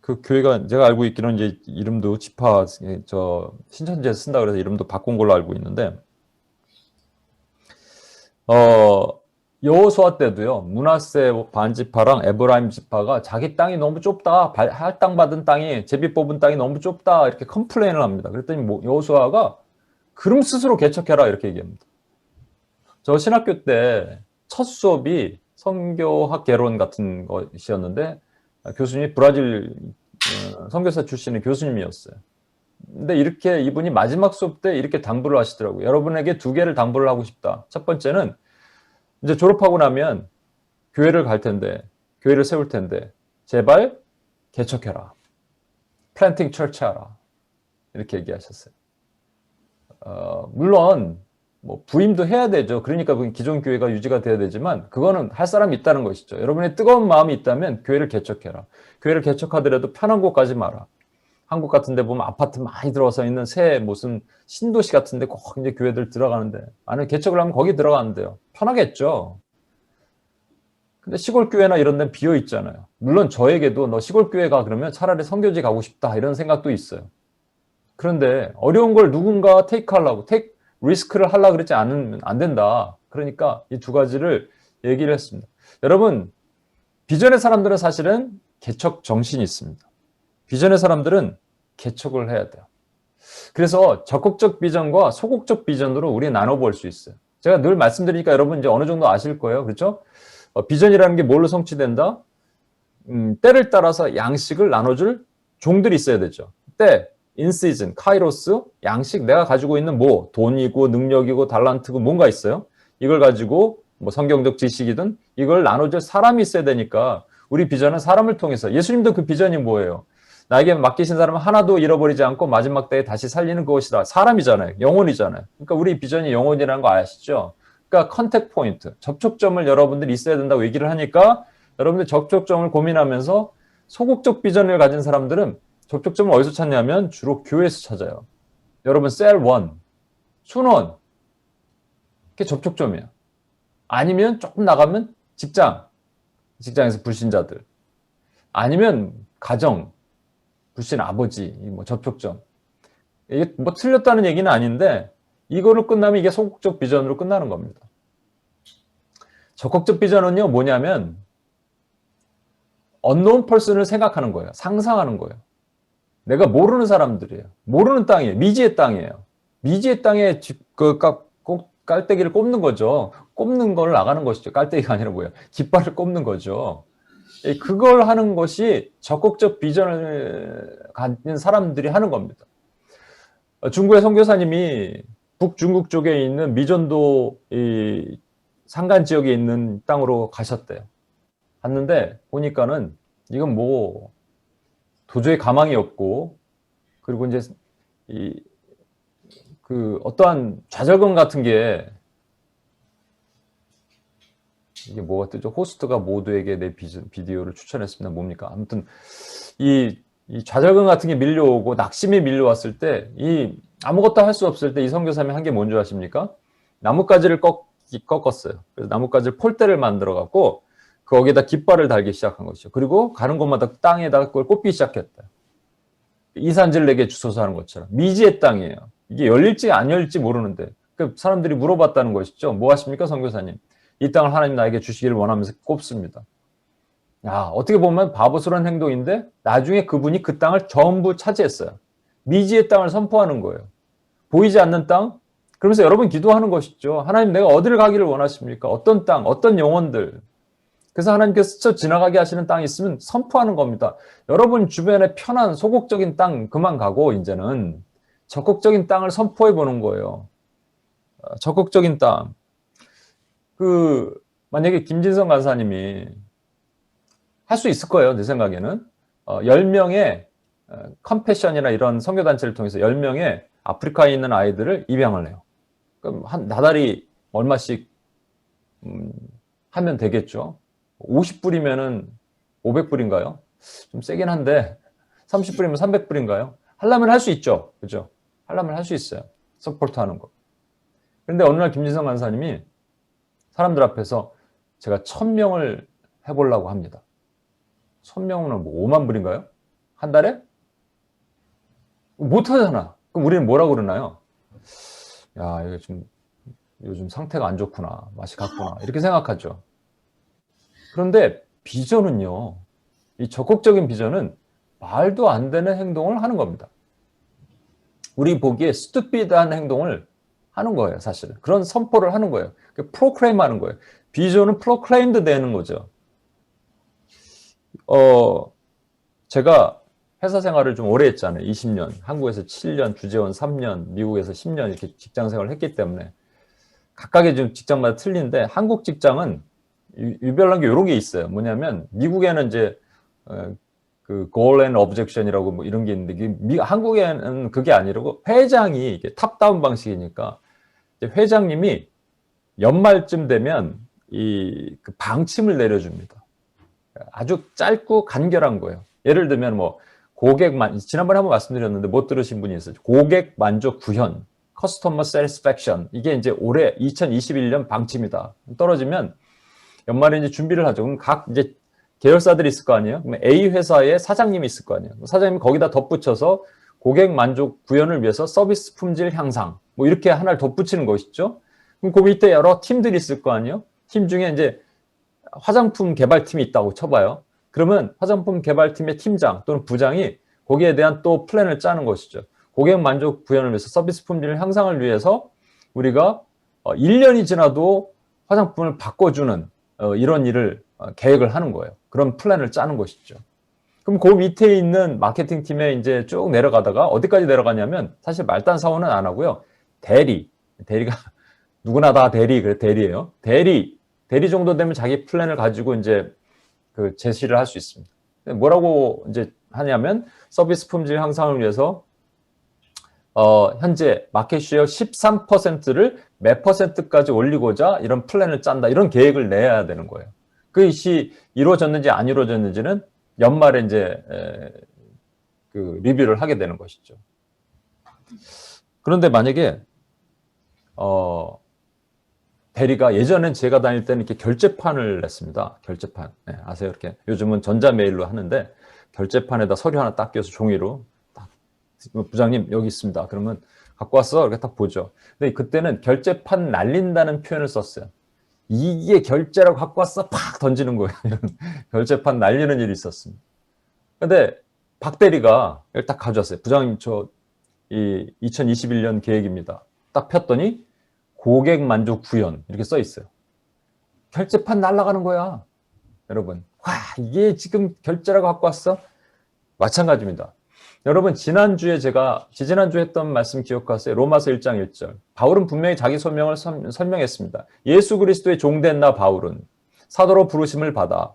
그 교회가 제가 알고 있기로는 이제 이름도 지파 신천지에서 쓴다 그래서 이름도 바꾼 걸로 알고 있는데 여호수아 때도요. 므낫세 반지파랑 에브라임 지파가 자기 땅이 너무 좁다. 할당받은 땅이 제비 뽑은 땅이 너무 좁다. 이렇게 컴플레인을 합니다. 그랬더니 여호수아가 그럼 스스로 개척해라 이렇게 얘기합니다. 저 신학교 때 첫 수업이 선교학 개론 같은 것이었는데 교수님이 브라질 선교사 출신의 교수님이었어요. 근데 이렇게 이분이 마지막 수업 때 이렇게 당부를 하시더라고요. 여러분에게 2개를 당부를 하고 싶다. 첫 번째는 이제 졸업하고 나면 교회를 갈 텐데, 교회를 세울 텐데 제발 개척해라. 플랜팅 철치 하라. 이렇게 얘기하셨어요. 물론 뭐 부임도 해야 되죠. 그러니까 기존 교회가 유지가 돼야 되지만 그거는 할 사람이 있다는 것이죠. 여러분의 뜨거운 마음이 있다면 교회를 개척해라. 교회를 개척하더라도 편한 곳 가지 마라. 한국 같은 데 보면 아파트 많이 들어서 있는 새 무슨 신도시 같은 데 꼭 이제 교회들 들어가는데 만약에 개척을 하면 거기 들어가는데요. 편하겠죠. 근데 시골 교회나 이런 데는 비어 있잖아요. 물론 저에게도 너 시골 교회 가 그러면 차라리 선교지 가고 싶다 이런 생각도 있어요. 그런데 어려운 걸 누군가 리스크를 하려고 그러지 않으면 안 된다. 그러니까 이 2가지를 얘기를 했습니다. 여러분, 비전의 사람들은 사실은 개척 정신이 있습니다. 비전의 사람들은 개척을 해야 돼요. 그래서 적극적 비전과 소극적 비전으로 우리 나눠볼 수 있어요. 제가 늘 말씀드리니까 여러분 이제 어느 정도 아실 거예요. 그렇죠? 비전이라는 게 뭘로 성취된다? 때를 따라서 양식을 나눠줄 종들이 있어야 되죠. 때, 인시즌, 카이로스, 양식, 내가 가지고 있는 돈이고 능력이고 달란트고 뭔가 있어요. 이걸 가지고 뭐 성경적 지식이든 이걸 나눠줄 사람이 있어야 되니까 우리 비전은 사람을 통해서 예수님도 그 비전이 뭐예요? 나에게 맡기신 사람은 하나도 잃어버리지 않고 마지막 때에 다시 살리는 그것이다. 사람이잖아요. 영혼이잖아요. 그러니까 우리 비전이 영혼이라는 거 아시죠? 그러니까 컨택 포인트, 접촉점을 여러분들이 있어야 된다고 얘기를 하니까 여러분들 접촉점을 고민하면서 소극적 비전을 가진 사람들은 접촉점을 어디서 찾냐면 주로 교회에서 찾아요. 여러분 셀 1, 순원, 그게 접촉점이에요. 아니면 조금 나가면 직장에서 불신자들, 아니면 가정, 불신 아버지, 뭐 접촉점. 이게 뭐 틀렸다는 얘기는 아닌데 이거를 끝나면 이게 소극적 비전으로 끝나는 겁니다. 적극적 비전은요 뭐냐면 unknown person을 생각하는 거예요. 상상하는 거예요. 내가 모르는 사람들이에요. 모르는 땅이에요. 미지의 땅이에요. 미지의 땅에 깔때기를 꼽는 거죠. 꼽는 걸 나가는 것이죠. 깔때기가 아니라 뭐예요? 깃발을 꼽는 거죠. 그걸 하는 것이 적극적 비전을 가진 사람들이 하는 겁니다. 중국의 선교사님이 북중국 쪽에 있는 미전도 이 산간 지역에 있는 땅으로 가셨대요. 갔는데 보니까는 이건 뭐 도저히 가망이 없고, 그리고 이제 그 어떠한 좌절감 같은 게, 이게 뭐가 뜨죠? 호스트가 모두에게 내 비디오를 추천했습니다. 뭡니까? 아무튼 이 좌절감 같은 게 밀려오고 낙심이 밀려왔을 때, 이 아무것도 할 수 없을 때 이 선교사님이 한 게 뭔지 아십니까? 나뭇가지를 꺾었어요. 그래서 나뭇가지를 폴대를 만들어 갖고 거기에다 깃발을 달기 시작한 것이죠. 그리고 가는 곳마다 땅에다가 그걸 꽂기 시작했다. 이산질 내게 주소서 하는 것처럼. 미지의 땅이에요. 이게 열릴지 안 열릴지 모르는데, 그 사람들이 물어봤다는 것이죠. 뭐 하십니까, 선교사님? 이 땅을 하나님 나에게 주시기를 원하면서 꼽습니다. 야, 어떻게 보면 바보스러운 행동인데 나중에 그분이 그 땅을 전부 차지했어요. 미지의 땅을 선포하는 거예요. 보이지 않는 땅? 그러면서 여러분 기도하는 것이죠. 하나님, 내가 어디를 가기를 원하십니까? 어떤 땅, 어떤 영혼들. 그래서 하나님께서 스쳐 지나가게 하시는 땅이 있으면 선포하는 겁니다. 여러분 주변에 편한 소극적인 땅 그만 가고 이제는 적극적인 땅을 선포해 보는 거예요. 적극적인 땅. 만약에 김진성 간사님이 할 수 있을 거예요. 내 생각에는. 10명의 컴패션이나 이런 선교단체를 통해서 10명의 아프리카에 있는 아이들을 입양을 해요. 그럼 나달이 얼마씩 하면 되겠죠. 50불이면은 500불인가요? 좀 세긴 한데 30불이면 300불인가요? 하려면 할 수 있죠. 그죠? 하려면 할 수 있어요. 서포트 하는 거. 그런데 어느 날 김진성 간사님이 사람들 앞에서 제가 1000명을 해보려고 합니다. 1000명은 뭐 5만 불인가요? 한 달에? 못하잖아. 그럼 우리는 뭐라고 그러나요? 야, 이거 좀 요즘 상태가 안 좋구나. 맛이 갔구나. 이렇게 생각하죠. 그런데 비전은요, 이 적극적인 비전은 말도 안 되는 행동을 하는 겁니다. 우리 보기에 스투피드한 행동을 하는 거예요, 사실은. 그런 선포를 하는 거예요. 프로클레임 하는 거예요. 비전은 프로클레임드 되는 거죠. 제가 회사 생활을 좀 오래 했잖아요. 20년. 한국에서 7년, 주재원 3년, 미국에서 10년 이렇게 직장 생활을 했기 때문에 각각의 좀 직장마다 틀린데, 한국 직장은 유별난 게 이런 게 있어요. 뭐냐면 미국에는 이제 그 goal and objection이라고 뭐 이런 게 있는데, 한국에는 그게 아니라고 회장이 이게 탑다운 방식이니까 회장님이 연말쯤 되면 그 방침을 내려줍니다. 아주 짧고 간결한 거예요. 예를 들면 뭐 지난번에 한번 말씀드렸는데 못 들으신 분이 있어요. 고객 만족 구현, customer satisfaction. 이게 이제 올해 2021년 방침이다. 떨어지면 연말에 이제 준비를 하죠. 그럼 각 이제 계열사들이 있을 거 아니에요? 그럼 A 회사의 사장님이 있을 거 아니에요? 사장님이 거기다 덧붙여서 고객 만족 구현을 위해서 서비스 품질 향상, 뭐 이렇게 하나를 덧붙이는 것이죠. 그럼 그 밑에 여러 팀들이 있을 거 아니에요? 팀 중에 이제 화장품 개발팀이 있다고 쳐봐요. 그러면 화장품 개발팀의 팀장 또는 부장이 거기에 대한 또 플랜을 짜는 것이죠. 고객 만족 구현을 위해서 서비스 품질 향상을 위해서 우리가 1년이 지나도 화장품을 바꿔주는 이런 일을 계획을 하는 거예요. 그런 플랜을 짜는 것이죠. 그럼 그 밑에 있는 마케팅 팀에 이제 쭉 내려가다가 어디까지 내려가냐면, 사실 말단 사원은 안 하고요. 대리가 누구나 다 그래 대리예요. 대리 정도 되면 자기 플랜을 가지고 이제 그 제시를 할 수 있습니다. 뭐라고 이제 하냐면, 서비스 품질 향상을 위해서 현재 마켓쉐어 13%를 몇 %까지 올리고자 이런 플랜을 짠다. 이런 계획을 내야 되는 거예요. 그것이 이루어졌는지 안 이루어졌는지는 연말에 이제 그 리뷰를 하게 되는 것이죠. 그런데 만약에 대리가, 예전엔 제가 다닐 때는 이렇게 결제판을 냈습니다. 결제판. 네, 아세요? 이렇게 요즘은 전자메일로 하는데 결제판에다 서류 하나 딱 껴서 종이로 딱, 부장님 여기 있습니다. 그러면 갖고 왔어? 이렇게 딱 보죠. 근데 그때는 결제판 날린다는 표현을 썼어요. 이게 결제라고 갖고 왔어? 팍 던지는 거예요. 결제판 날리는 일이 있었습니다. 근데 박 대리가 이걸 딱 가져왔어요. 부장님, 저 이 2021년 계획입니다. 딱 폈더니 고객 만족 구현 이렇게 써 있어요. 결제판 날아가는 거야, 여러분. 와, 이게 지금 결제라고 갖고 왔어? 마찬가지입니다. 여러분, 지지난주에 했던 말씀 기억하세요? 로마서 1장 1절. 바울은 분명히 자기 소명을 설명했습니다. 예수 그리스도의 종된 나 바울은 사도로 부르심을 받아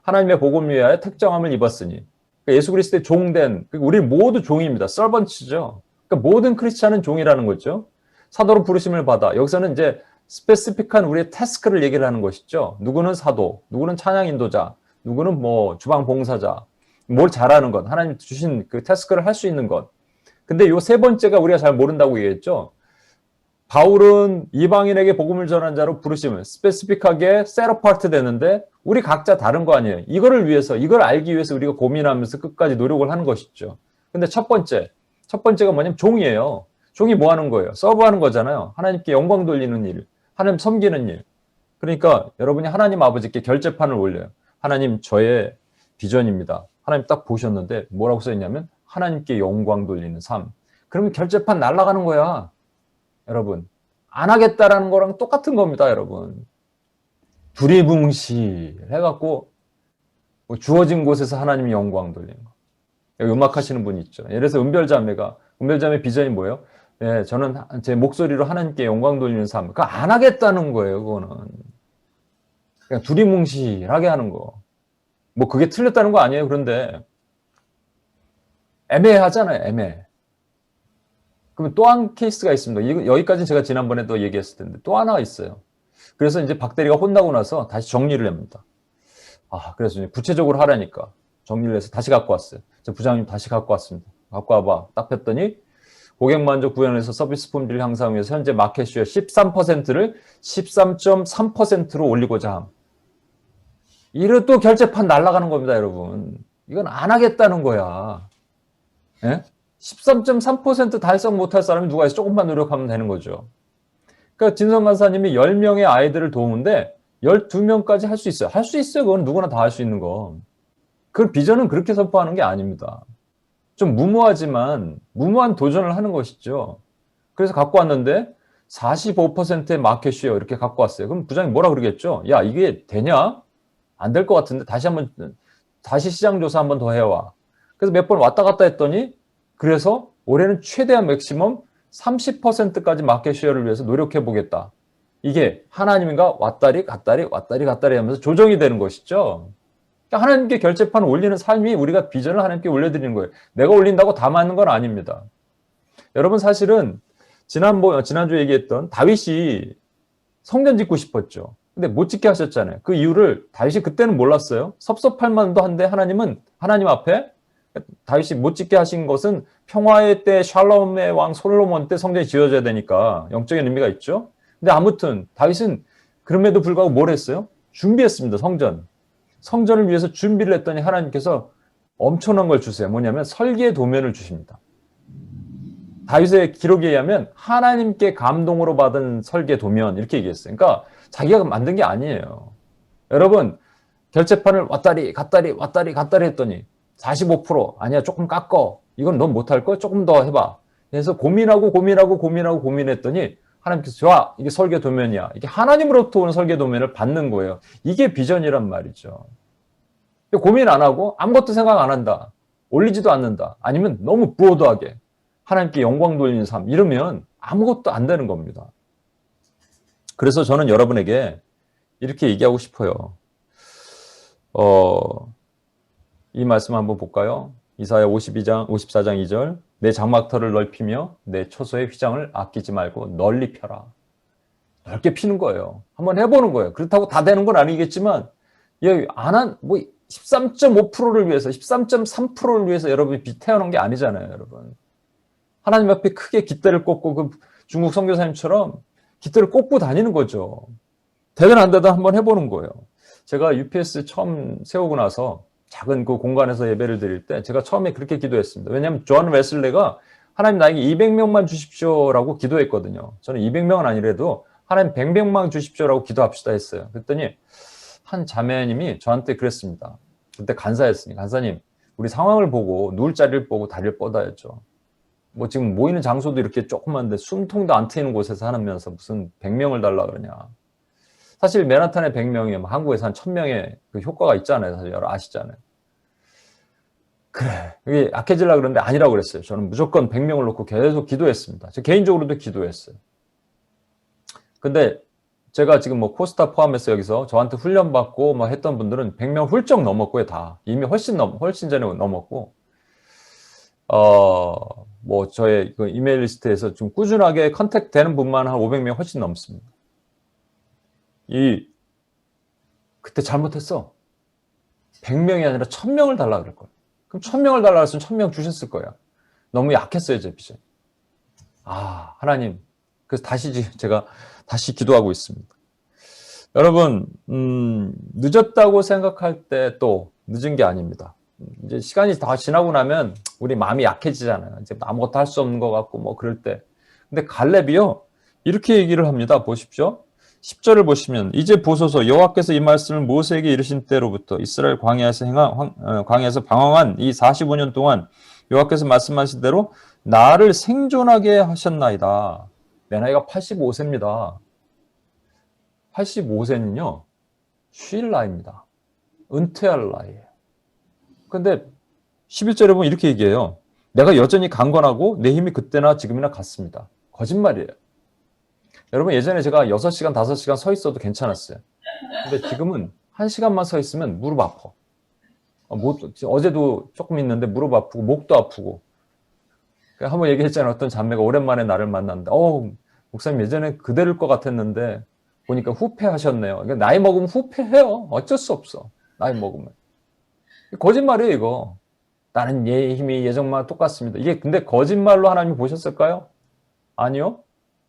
하나님의 복음을 위하여 특정함을 입었으니. 그러니까 예수 그리스도의 종된, 우리 모두 종입니다. 서번츠죠. 그러니까 모든 크리스찬은 종이라는 거죠. 사도로 부르심을 받아. 여기서는 이제 스페시픽한 우리의 태스크를 얘기를 하는 것이죠. 누구는 사도, 누구는 찬양 인도자, 누구는 뭐 주방 봉사자, 뭘 잘하는 것, 하나님 주신 그 태스크를 할 수 있는 것. 근데 요 세 번째가 우리가 잘 모른다고 얘기했죠. 바울은 이방인에게 복음을 전한 자로 부르심을 스페시픽하게 셋어파트 되는데 우리 각자 다른 거 아니에요. 이거를 위해서, 이걸 알기 위해서 우리가 고민하면서 끝까지 노력을 하는 것이죠. 근데 첫 번째가 뭐냐면 종이에요. 종이 뭐 하는 거예요? 서브하는 거잖아요. 하나님께 영광 돌리는 일, 하나님 섬기는 일. 그러니까 여러분이 하나님 아버지께 결제판을 올려요. 하나님 저의 비전입니다. 하나님 딱 보셨는데 뭐라고 써있냐면 하나님께 영광 돌리는 삶. 그러면 결제판 날아가는 거야. 여러분, 안 하겠다라는 거랑 똑같은 겁니다, 여러분. 두리뭉실 해갖고 뭐 주어진 곳에서 하나님이 영광 돌리는 거. 여기 음악 하시는 분이 있죠. 예를 들어서 은별자매 비전이 뭐예요? 네, 저는 제 목소리로 하나님께 영광 돌리는 삶. 그거 안 하겠다는 거예요, 그거는. 그냥 두리뭉실하게 하는 거. 뭐 그게 틀렸다는 거 아니에요, 그런데. 애매하잖아요, 애매해. 그러면 또 한 케이스가 있습니다. 여기까지는 제가 지난번에도 얘기했을 텐데 또 하나 있어요. 그래서 이제 박 대리가 혼나고 나서 다시 정리를 합니다. 그래서 이제 구체적으로 하라니까 정리를 해서 다시 갖고 왔어요. 부장님 다시 갖고 왔습니다. 갖고 와봐. 딱 했더니 고객 만족 구현에서 서비스 품질 향상 위해서 현재 마켓슈어 13%를 13.3%로 올리고자 함. 이래 또 결제판 날아가는 겁니다, 여러분. 이건 안 하겠다는 거야. 예? 13.3% 달성 못할 사람이 누가 있어? 조금만 노력하면 되는 거죠. 그러니까 진성 간사님이 10명의 아이들을 도우는데 12명까지 할 수 있어요. 할 수 있어요. 그건 누구나 다 할 수 있는 거. 그 비전은 그렇게 선포하는 게 아닙니다. 좀 무모하지만 무모한 도전을 하는 것이죠. 그래서 갖고 왔는데 45%의 마켓쉐어 이렇게 갖고 왔어요. 그럼 부장님 뭐라 그러겠죠? 야, 이게 되냐? 안 될 것 같은데 다시 시장 조사 한번 더 해와. 그래서 몇 번 왔다 갔다 했더니 그래서 올해는 최대한 맥시멈 30%까지 마켓쉐어를 위해서 노력해 보겠다. 이게 하나님과 왔다리 갔다리 하면서 조정이 되는 것이죠. 그러니까 하나님께 결제판을 올리는 삶이 우리가 비전을 하나님께 올려드리는 거예요. 내가 올린다고 다 맞는 건 아닙니다. 여러분 사실은 지난주 얘기했던 다윗이 성전 짓고 싶었죠. 근데 못 짓게 하셨잖아요. 그 이유를 다윗이 그때는 몰랐어요. 섭섭할 만도 한데 하나님 앞에 다윗이 못 짓게 하신 것은 평화의 때 샬롬의 왕 솔로몬 때 성전이 지어져야 되니까 영적인 의미가 있죠. 근데 아무튼 다윗은 그럼에도 불구하고 뭘 했어요? 준비했습니다. 성전을 위해서 준비를 했더니 하나님께서 엄청난 걸 주세요. 뭐냐면 설계 도면을 주십니다. 다윗의 기록에 의하면 하나님께 감동으로 받은 설계 도면 이렇게 얘기했어요. 그러니까 자기가 만든 게 아니에요. 여러분 결제판을 왔다리 갔다리 했더니 45% 아니야 조금 깎어. 이건 넌 못할 거 조금 더 해봐. 그래서 고민했더니 하나님께서 좋아 이게 설계 도면이야. 이게 하나님으로부터 오는 설계 도면을 받는 거예요. 이게 비전이란 말이죠. 고민 안 하고 아무것도 생각 안 한다. 올리지도 않는다. 아니면 너무 브로드하게 하나님께 영광 돌리는 삶 이러면 아무것도 안 되는 겁니다. 그래서 저는 여러분에게 이렇게 얘기하고 싶어요. 이 말씀 한번 볼까요? 이사야 54장 2절 내 장막터를 넓히며 내 초소의 휘장을 아끼지 말고 널리 펴라. 넓게 피는 거예요. 한번 해보는 거예요. 그렇다고 다 되는 건 아니겠지만 13.5%를 위해서 13.3%를 위해서 여러분이 태어난 게 아니잖아요. 여러분. 하나님 앞에 크게 깃대를 꽂고 그 중국 선교사님처럼 깃대를 꽂고 다니는 거죠. 되든 안 되든 한번 해보는 거예요. 제가 UPS 처음 세우고 나서 작은 그 공간에서 예배를 드릴 때 제가 처음에 그렇게 기도했습니다. 왜냐하면 존 웨슬레가 하나님 나에게 200명만 주십시오라고 기도했거든요. 저는 200명은 아니래도 하나님 100명만 주십시오라고 기도합시다 했어요. 그랬더니 한 자매님이 저한테 그랬습니다. 그때 간사였으니 간사님 우리 상황을 보고 누울 자리를 보고 다리를 뻗어야죠. 뭐 지금 모이는 장소도 이렇게 조그만데 숨통도 안 트이는 곳에서 하면서 무슨 100명을 달라 그러냐. 사실 맨하탄에 100명이면 한국에서 한 1000명의 그 효과가 있잖아요. 사실 여러분 아시잖아요. 그래. 이게 약해지려고 그러는데 아니라고 그랬어요. 저는 무조건 100명을 놓고 계속 기도했습니다. 저 개인적으로도 기도했어요. 근데 제가 지금 뭐 코스타 포함해서 여기서 저한테 훈련받고 뭐 했던 분들은 100명 훌쩍 넘었고요, 다. 이미 훨씬 전에 넘었고, 뭐 저의 그 이메일 리스트에서 좀 꾸준하게 컨택 되는 분만 한 500명 훨씬 넘습니다. 그때 잘못했어. 100명이 아니라 1000명을 달라 그럴 거예요. 그럼 1000명을 달라 그랬으면 1000명 주셨을 거야. 너무 약했어요, 제 비전. 하나님. 그래서 제가 다시 기도하고 있습니다. 여러분, 늦었다고 생각할 때 또 늦은 게 아닙니다. 이제 시간이 다 지나고 나면 우리 마음이 약해지잖아요. 이제 아무것도 할 수 없는 것 같고 뭐 그럴 때. 근데 갈렙이요, 이렇게 얘기를 합니다. 보십시오. 10절을 보시면, 이제 보소서, 여호와께서 이 말씀을 모세에게 이르신 때로부터 이스라엘 광야에서 방황한 이 45년 동안 여호와께서 말씀하신 대로 나를 생존하게 하셨나이다. 내 나이가 85세입니다. 85세는요, 쉴 나이입니다. 은퇴할 나이예요. 근데 11절에 보면 이렇게 얘기해요. 내가 여전히 강건하고 내 힘이 그때나 지금이나 같습니다. 거짓말이에요. 여러분, 예전에 제가 6시간, 5시간 서 있어도 괜찮았어요. 근데 지금은 1시간만 서 있으면 무릎 아파. 어제도 조금 있는데 무릎 아프고 목도 아프고. 한번 얘기했잖아요. 어떤 자매가 오랜만에 나를 만났는데, 목사님 예전에 그대일 것 같았는데 보니까 후패하셨네요. 그러니까 나이 먹으면 후패해요. 어쩔 수 없어. 나이 먹으면. 거짓말이에요, 이거. 나는 힘이 예전만 똑같습니다. 이게 근데 거짓말로 하나님이 보셨을까요? 아니요.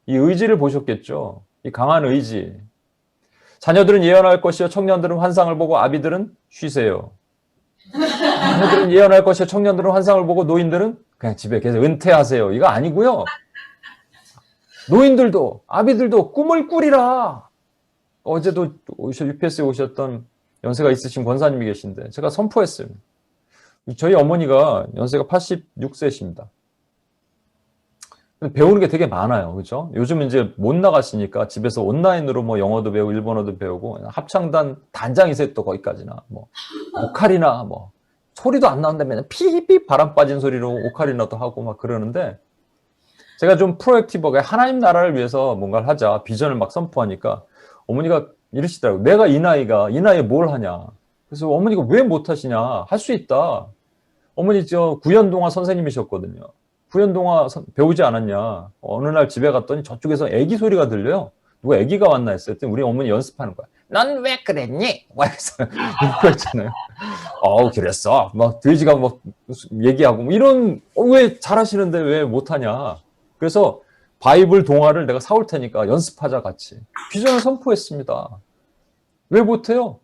이 의지를 보셨겠죠. 이 강한 의지. 자녀들은 예언할 것이요, 청년들은 환상을 보고 아비들은 쉬세요. 자녀들은 예언할 것이요, 청년들은 환상을 보고 노인들은 그냥 집에 계속 은퇴하세요. 이거 아니고요. 노인들도 아비들도 꿈을 꾸리라. 어제도 UPS에 오셨던 연세가 있으신 권사님이 계신데 제가 선포했어요. 저희 어머니가 연세가 86세십니다. 배우는 게 되게 많아요. 그죠? 요즘 이제 못 나가시니까 집에서 온라인으로 뭐 영어도 배우고 일본어도 배우고 합창단 단장이세요. 또 거기까지나 뭐 오카리나 뭐 소리도 안 나온다면 피피 바람 빠진 소리로 오카리나도 하고 막 그러는데, 제가 좀 프로액티브하게 하나님 나라를 위해서 뭔가를 하자 비전을 막 선포하니까 어머니가 이러시더라고요. 내가 이 나이에 뭘 하냐. 그래서 어머니가 왜 못하시냐. 할 수 있다. 어머니 구연동화 선생님이셨거든요. 구연동화 배우지 않았냐. 어느 날 집에 갔더니 저쪽에서 애기 소리가 들려요. 누가 애기가 왔나 했어요. 우리 어머니 연습하는 거야. 넌 왜 그랬니? 막 이거 있잖아요. 그랬어. 막 돼지가 막 얘기하고 뭐 이런, 왜 잘하시는데 왜 못하냐. 그래서 바이블 동화를 내가 사올 테니까 연습하자 같이. 비전을 선포했습니다. 왜 못해요?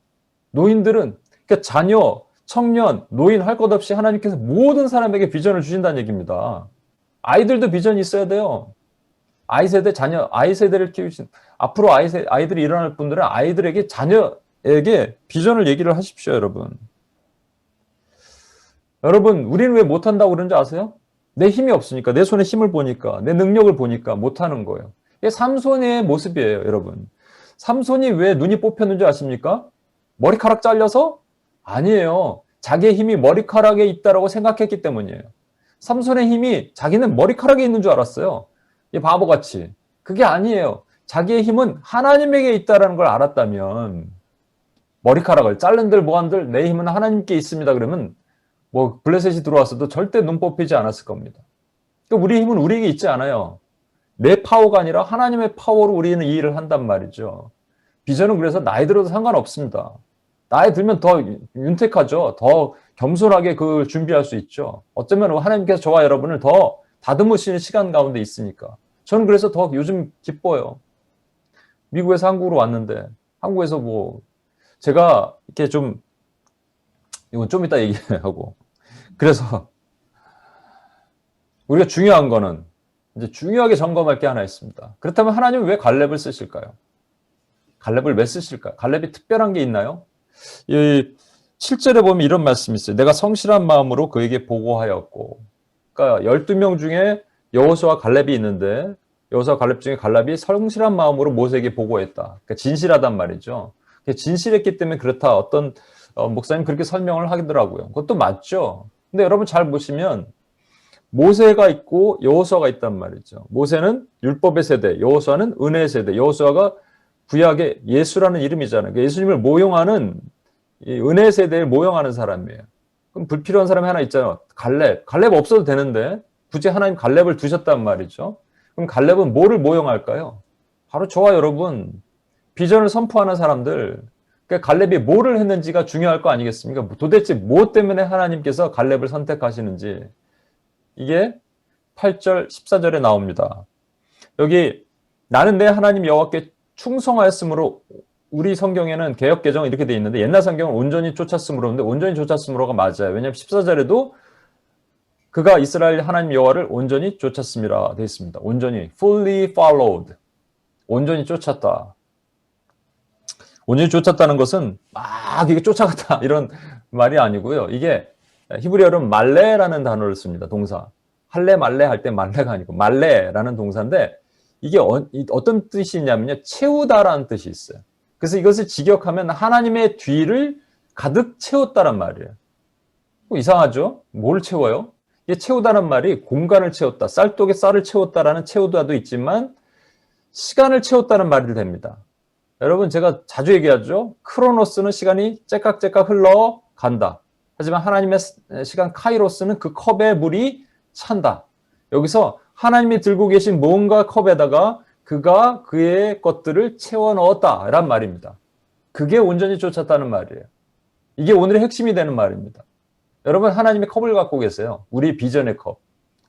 노인들은, 그러니까 자녀, 청년, 노인 할 것 없이 하나님께서 모든 사람에게 비전을 주신다는 얘기입니다. 아이들도 비전이 있어야 돼요. 아이 세대를 키우신, 앞으로 아이들이 일어날 분들은 아이들에게, 자녀에게 비전을 얘기를 하십시오, 여러분. 여러분, 우리는 왜 못한다고 그러는지 아세요? 내 힘이 없으니까, 내 손에 힘을 보니까, 내 능력을 보니까 못하는 거예요. 이게 삼손의 모습이에요, 여러분. 삼손이 왜 눈이 뽑혔는지 아십니까? 머리카락 잘려서? 아니에요. 자기의 힘이 머리카락에 있다고 생각했기 때문이에요. 삼손의 힘이 자기는 머리카락에 있는 줄 알았어요. 이 바보같이. 그게 아니에요. 자기의 힘은 하나님에게 있다는 걸 알았다면, 머리카락을 자른들 뭐한들 내 힘은 하나님께 있습니다. 그러면 뭐 블레셋이 들어왔어도 절대 눈 뽑히지 않았을 겁니다. 그러니까 우리 힘은 우리에게 있지 않아요. 내 파워가 아니라 하나님의 파워로 우리는 이 일을 한단 말이죠. 비전은 그래서 나이 들어도 상관없습니다. 나이 들면 더 윤택하죠. 더 겸손하게 그걸 준비할 수 있죠. 어쩌면 하나님께서 저와 여러분을 더 다듬으시는 시간 가운데 있으니까. 저는 그래서 더 요즘 기뻐요. 미국에서 한국으로 왔는데, 한국에서 뭐 제가 이렇게 좀, 이건 좀 이따 얘기하고, 그래서 우리가 중요한 거는 이제 중요하게 점검할 게 하나 있습니다. 그렇다면 하나님은 왜 갈렙을 쓰실까요? 갈렙을 왜 쓰실까요? 갈렙이 특별한 게 있나요? 이 7절에 보면 이런 말씀이 있어요. 내가 성실한 마음으로 그에게 보고하였고. 그러니까 12명 중에 여호수아와 갈렙이 있는데, 여호수아와 갈렙 중에 갈렙이 성실한 마음으로 모세에게 보고했다. 그러니까 진실하단 말이죠. 진실했기 때문에 그렇다. 어떤 목사님 그렇게 설명을 하더라고요. 그것도 맞죠. 근데 여러분 잘 보시면 모세가 있고 여호수아가 있단 말이죠. 모세는 율법의 세대, 여호수아는 은혜의 세대. 여호수아가 구약의 예수라는 이름이잖아요. 그러니까 예수님을 모형하는 이 은혜 세대를 모형하는 사람이에요. 그럼 불필요한 사람이 하나 있잖아요. 갈렙. 갈렙 없어도 되는데 굳이 하나님 갈렙을 두셨단 말이죠. 그럼 갈렙은 뭐를 모형할까요? 바로 저와 여러분, 비전을 선포하는 사람들, 그러니까 갈렙이 뭐를 했는지가 중요할 거 아니겠습니까? 도대체 뭐 때문에 하나님께서 갈렙을 선택하시는지. 이게 8절, 14절에 나옵니다. 여기 나는 내 하나님 여호와께 충성하였으므로, 우리 성경에는 개역 개정은 이렇게 돼 있는데 옛날 성경은 온전히 쫓았으므로인데 온전히 쫓았으므로가 맞아요. 왜냐하면 14절에도 그가 이스라엘 하나님 여호와를 온전히 쫓았음이라 돼 있습니다. 온전히 fully followed. 온전히 쫓았다. 온전히 쫓았다는 것은 막 이게 쫓아갔다 이런 말이 아니고요. 이게 히브리어로는 말레라는 단어를 씁니다. 동사. 할래 말래 할 때 말레가 아니고 말레라는 동사인데 이게 어떤 뜻이 있냐면요. 채우다라는 뜻이 있어요. 그래서 이것을 직역하면 하나님의 뒤를 가득 채웠다란 말이에요. 이상하죠? 뭘 채워요? 이게 채우다는 말이 공간을 채웠다, 쌀독에 쌀을 채웠다라는 채우다도 있지만 시간을 채웠다는 말이 됩니다. 여러분 제가 자주 얘기하죠. 크로노스는 시간이 째깍째깍 흘러간다. 하지만 하나님의 시간 카이로스는 그 컵에 물이 찬다. 여기서 하나님이 들고 계신 뭔가 컵에다가 그가 그의 것들을 채워 넣었다란 말입니다. 그게 온전히 쫓았다는 말이에요. 이게 오늘의 핵심이 되는 말입니다. 여러분 하나님의 컵을 갖고 계세요. 우리 비전의 컵.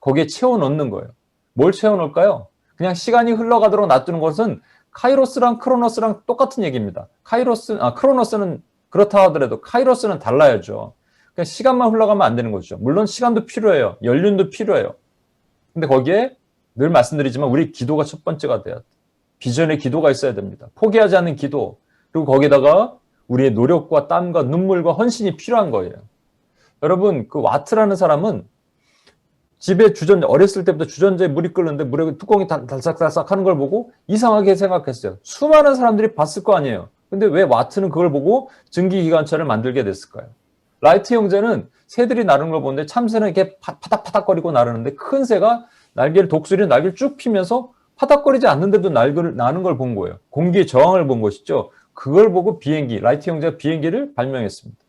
거기에 채워 넣는 거예요. 뭘 채워 넣을까요? 그냥 시간이 흘러가도록 놔두는 것은 카이로스랑 크로노스랑 똑같은 얘기입니다. 크로노스는 그렇다 하더라도 카이로스는 달라야죠. 그냥 시간만 흘러가면 안 되는 거죠. 물론 시간도 필요해요. 연륜도 필요해요. 근데 거기에 늘 말씀드리지만 우리 기도가 첫 번째가 돼야 돼. 비전의 기도가 있어야 됩니다. 포기하지 않는 기도. 그리고 거기다가 우리의 노력과 땀과 눈물과 헌신이 필요한 거예요. 여러분 그 와트라는 사람은 집에 어렸을 때부터 주전자에 물이 끓는데 물에 뚜껑이 달싹달싹 하는 걸 보고 이상하게 생각했어요. 수많은 사람들이 봤을 거 아니에요. 근데 왜 와트는 그걸 보고 증기기관차를 만들게 됐을까요? 라이트 형제는 새들이 나르는 걸 보는데 참새는 이렇게 파닥파닥거리고 나르는데 큰 새가 독수리는 날개를 쭉 피면서 파닥거리지 않는데도 나는 걸 본 거예요. 공기의 저항을 본 것이죠. 그걸 보고 라이트 형제가 비행기를 발명했습니다.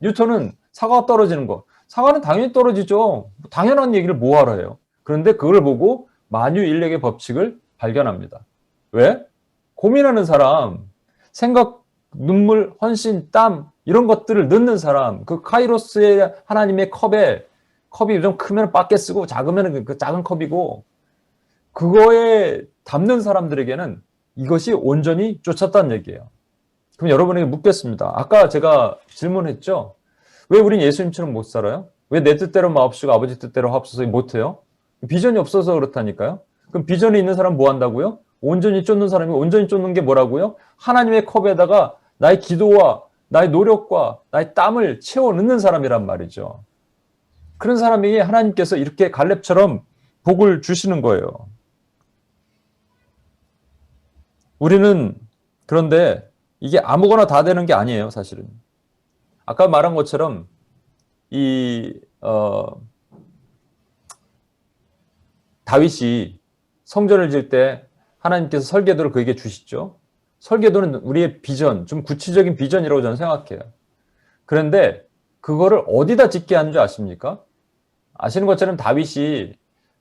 뉴턴은 사과가 떨어지는 거. 사과는 당연히 떨어지죠. 당연한 얘기를 뭐하러 해요. 그런데 그걸 보고 만유인력의 법칙을 발견합니다. 왜? 고민하는 사람, 생각, 눈물, 헌신, 땀 이런 것들을 넣는 사람, 그 카이로스의 하나님의 컵이 좀 크면 밖에 쓰고 작으면 그 작은 컵이고 그거에 담는 사람들에게는 이것이 온전히 쫓았다는 얘기예요. 그럼 여러분에게 묻겠습니다. 아까 제가 질문했죠. 왜 우린 예수님처럼 못 살아요? 왜 내 뜻대로 마옵시고 아버지 뜻대로 하옵소서 못해요? 비전이 없어서 그렇다니까요. 그럼 비전이 있는 사람은 뭐 한다고요? 온전히 쫓는 사람이 온전히 쫓는 게 뭐라고요? 하나님의 컵에다가 나의 기도와 나의 노력과 나의 땀을 채워 넣는 사람이란 말이죠. 그런 사람에게 하나님께서 이렇게 갈렙처럼 복을 주시는 거예요. 우리는 그런데 이게 아무거나 다 되는 게 아니에요, 사실은. 아까 말한 것처럼 다윗이 성전을 지을 때 하나님께서 설계도를 그에게 주시죠. 설계도는 우리의 비전, 좀 구체적인 비전이라고 저는 생각해요. 그런데 그거를 어디다 짓게 하는 줄 아십니까? 아시는 것처럼 다윗이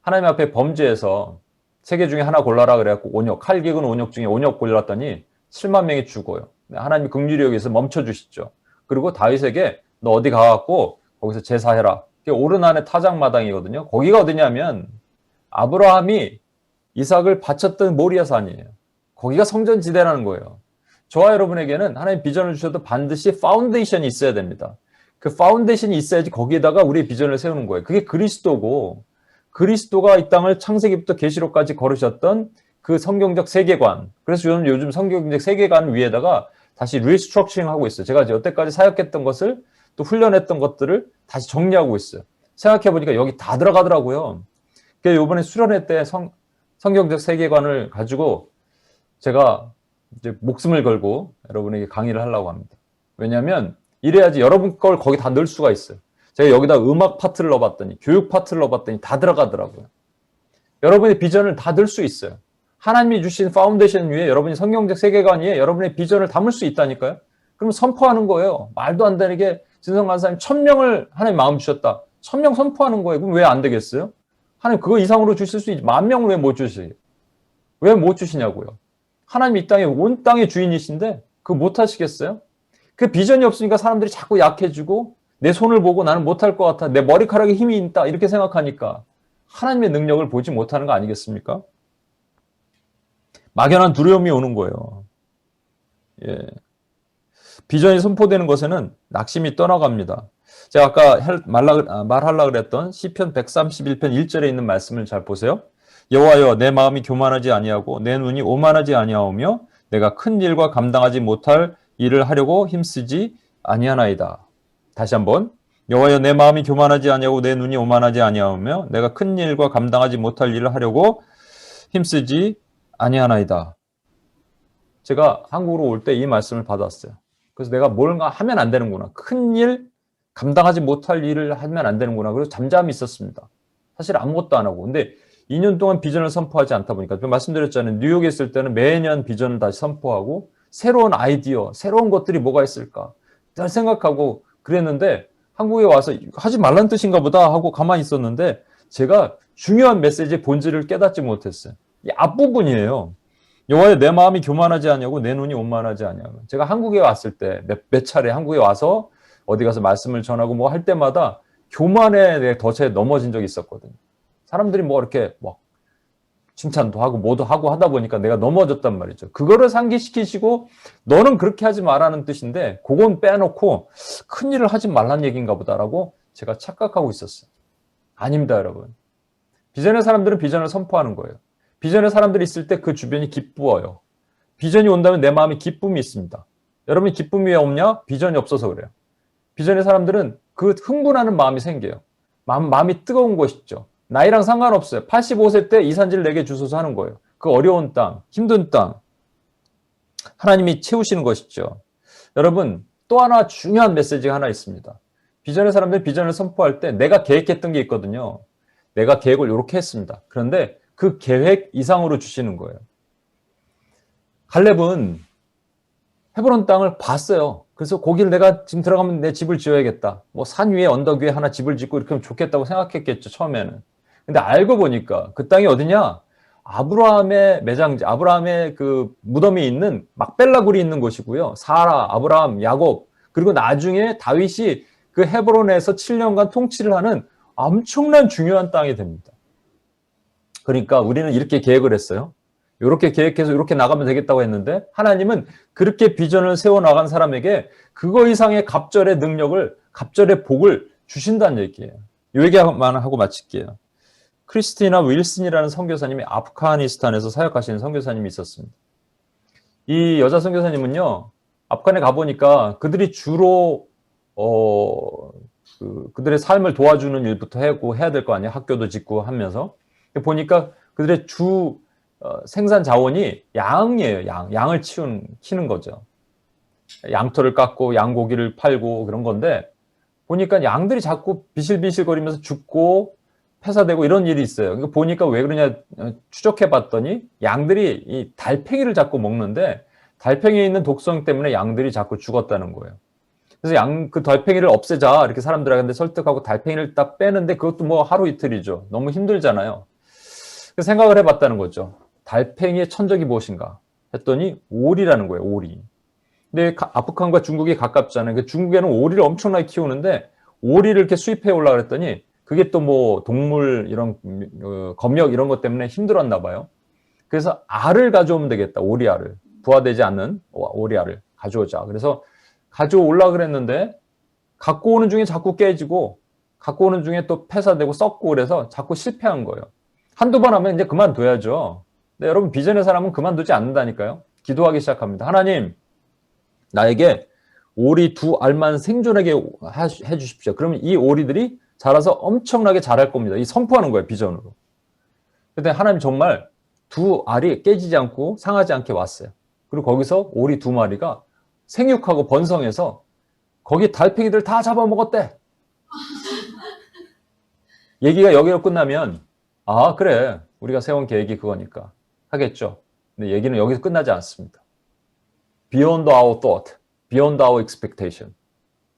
하나님 앞에 범죄해서 세 개 중에 하나 골라라 그래갖고 칼기근 온역 중에 온역 골랐더니 7만 명이 죽어요. 하나님이 긍휼히 여기서 멈춰주시죠. 그리고 다윗에게 너 어디 가갖고 거기서 제사해라. 그게 오르난의 타작마당이거든요. 거기가 어디냐면 아브라함이 이삭을 바쳤던 모리아 산이에요. 거기가 성전지대라는 거예요. 저와 여러분에게는 하나님 비전을 주셔도 반드시 파운데이션이 있어야 됩니다. 그 파운데이션이 있어야지 거기에다가 우리의 비전을 세우는 거예요. 그게 그리스도고 그리스도가 이 땅을 창세기부터 계시록까지 걸으셨던 그 성경적 세계관. 그래서 저는 요즘 성경적 세계관 위에다가 다시 리스트럭처링 하고 있어요. 제가 여태까지 사역했던 것을 또 훈련했던 것들을 다시 정리하고 있어요. 생각해보니까 여기 다 들어가더라고요. 그래서 이번에 수련회 때 성경적 세계관을 가지고 제가 이제 목숨을 걸고 여러분에게 강의를 하려고 합니다. 왜냐하면 이래야지 여러분 걸 거기 다 넣을 수가 있어요. 제가 여기다 음악 파트를 넣어봤더니 교육 파트를 넣어봤더니 다 들어가더라고요. 여러분의 비전을 다 넣을 수 있어요. 하나님이 주신 파운데이션 위에 여러분이 성경적 세계관 위에 여러분의 비전을 담을 수 있다니까요. 그럼 선포하는 거예요. 말도 안 되게 진성 간사님 1000명을 하나님 마음 주셨다. 1000명 선포하는 거예요. 그럼 왜 안 되겠어요? 하나님 그거 이상으로 주실 수 있지. 10,000명을 왜 못 주시게요? 왜 못 주시냐고요. 하나님 이 땅에 온 땅의 주인이신데 그거 못 하시겠어요? 그 비전이 없으니까 사람들이 자꾸 약해지고 내 손을 보고 나는 못할 것 같아. 내 머리카락에 힘이 있다. 이렇게 생각하니까 하나님의 능력을 보지 못하는 거 아니겠습니까? 막연한 두려움이 오는 거예요. 예. 비전이 선포되는 것에는 낙심이 떠나갑니다. 제가 아까 말하려고 그랬던 시편 131편 1절에 있는 말씀을 잘 보세요. 여호와여 내 마음이 교만하지 아니하고 내 눈이 오만하지 아니하오며 내가 큰 일과 감당하지 못할 일을 하려고 힘쓰지 아니하나이다. 다시 한번 여호와여 내 마음이 교만하지 아니하고 내 눈이 오만하지 아니하오며 내가 큰 일과 감당하지 못할 일을 하려고 힘쓰지 아니하나이다. 제가 한국으로 올 때 이 말씀을 받았어요. 그래서 내가 뭔가 하면 안 되는구나. 큰 일, 감당하지 못할 일을 하면 안 되는구나. 그래서 잠잠히 있었습니다. 사실 아무것도 안 하고. 근데 2년 동안 비전을 선포하지 않다 보니까 말씀드렸잖아요. 뉴욕에 있을 때는 매년 비전을 다시 선포하고 새로운 아이디어, 새로운 것들이 뭐가 있을까 잘 생각하고 그랬는데 한국에 와서 하지 말란 뜻인가 보다 하고 가만히 있었는데 제가 중요한 메시지의 본질을 깨닫지 못했어요. 이 앞부분이에요. 여호와여 내 마음이 교만하지 아니하고 내 눈이 오만하지 아니하고. 제가 한국에 왔을 때 몇 차례 한국에 와서 어디 가서 말씀을 전하고 뭐 할 때마다 교만에 내 덫에 넘어진 적이 있었거든요. 사람들이 뭐 이렇게 막 칭찬도 하고 뭐도 하고 하다 보니까 내가 넘어졌단 말이죠. 그거를 상기시키시고 너는 그렇게 하지 말라는 뜻인데 그건 빼놓고 큰일을 하지 말라는 얘기인가 보다라고 제가 착각하고 있었어요. 아닙니다, 여러분. 비전의 사람들은 비전을 선포하는 거예요. 비전의 사람들이 있을 때 그 주변이 기쁘어요. 비전이 온다면 내 마음에 기쁨이 있습니다. 여러분이 기쁨이 왜 없냐? 비전이 없어서 그래요. 비전의 사람들은 그 흥분하는 마음이 생겨요. 마음이 뜨거운 것이죠. 나이랑 상관없어요. 85세 때 이산지를 내게 주소서 하는 거예요. 그 어려운 땅, 힘든 땅 하나님이 채우시는 것이죠. 여러분 또 하나 중요한 메시지가 하나 있습니다. 비전의 사람들이 비전을 선포할 때 내가 계획했던 게 있거든요. 내가 계획을 이렇게 했습니다. 그런데 그 계획 이상으로 주시는 거예요. 갈렙은 헤브론 땅을 봤어요. 그래서 거기를 내가 지금 들어가면 내 집을 지어야겠다. 뭐 산 위에 언덕 위에 하나 집을 짓고 이렇게 하면 좋겠다고 생각했겠죠, 처음에는. 근데 알고 보니까 그 땅이 어디냐? 아브라함의 매장지, 아브라함의 그 무덤이 있는 막벨라 굴이 있는 곳이고요. 사라, 아브라함, 야곱, 그리고 나중에 다윗이 그 헤브론에서 7년간 통치를 하는 엄청난 중요한 땅이 됩니다. 그러니까 우리는 이렇게 계획을 했어요. 이렇게 계획해서 이렇게 나가면 되겠다고 했는데 하나님은 그렇게 비전을 세워나간 사람에게 그거 이상의 갑절의 능력을, 갑절의 복을 주신다는 얘기예요. 이 얘기만 하고 마칠게요. 크리스티나 윌슨이라는 선교사님이 아프가니스탄에서 사역하시는 선교사님이 있었습니다. 이 여자 선교사님은요, 아프간에 가보니까 그들이 주로 그들의 삶을 도와주는 일부터 하고 해야 될 거 아니에요. 학교도 짓고 하면서. 보니까 그들의 주 생산 자원이 양이에요. 양을 키우는 거죠. 양털을 깎고 양고기를 팔고 그런 건데 보니까 양들이 자꾸 비실비실거리면서 죽고 폐사되고 이런 일이 있어요. 그러니까 보니까 왜 그러냐 추적해 봤더니 양들이 이 달팽이를 자꾸 먹는데 달팽이에 있는 독성 때문에 양들이 자꾸 죽었다는 거예요. 그래서 그 달팽이를 없애자 이렇게 사람들한테 설득하고 달팽이를 딱 빼는데 그것도 뭐 하루 이틀이죠. 너무 힘들잖아요. 그래서 생각을 해봤다는 거죠. 달팽이의 천적이 무엇인가 했더니 오리라는 거예요. 오리. 근데 아프간과 중국이 가깝잖아요. 그러니까 중국에는 오리를 엄청나게 키우는데 오리를 이렇게 수입해 오려고 했더니 그게 또 뭐 동물 이런 검역 이런 것 때문에 힘들었나 봐요. 그래서 알을 가져오면 되겠다. 오리 알을. 부화되지 않는 오리 알을 가져오자. 그래서 가져오려고 그랬는데 갖고 오는 중에 자꾸 깨지고 갖고 오는 중에 또 폐사되고 썩고 그래서 자꾸 실패한 거예요. 한두 번 하면 이제 그만둬야죠. 근데 여러분 비전의 사람은 그만두지 않는다니까요. 기도하기 시작합니다. 하나님 나에게 오리 2알만 생존하게 해주십시오. 그러면 이 오리들이 자라서 엄청나게 자랄 겁니다. 이 선포하는 거예요. 비전으로. 근데 하나님 정말 2알이 깨지지 않고 상하지 않게 왔어요. 그리고 거기서 오리 2마리가 생육하고 번성해서 거기 달팽이들 다 잡아먹었대. 얘기가 여기로 끝나면 아 그래 우리가 세운 계획이 그거니까 하겠죠. 근데 얘기는 여기서 끝나지 않습니다. Beyond our thought, beyond our expectation.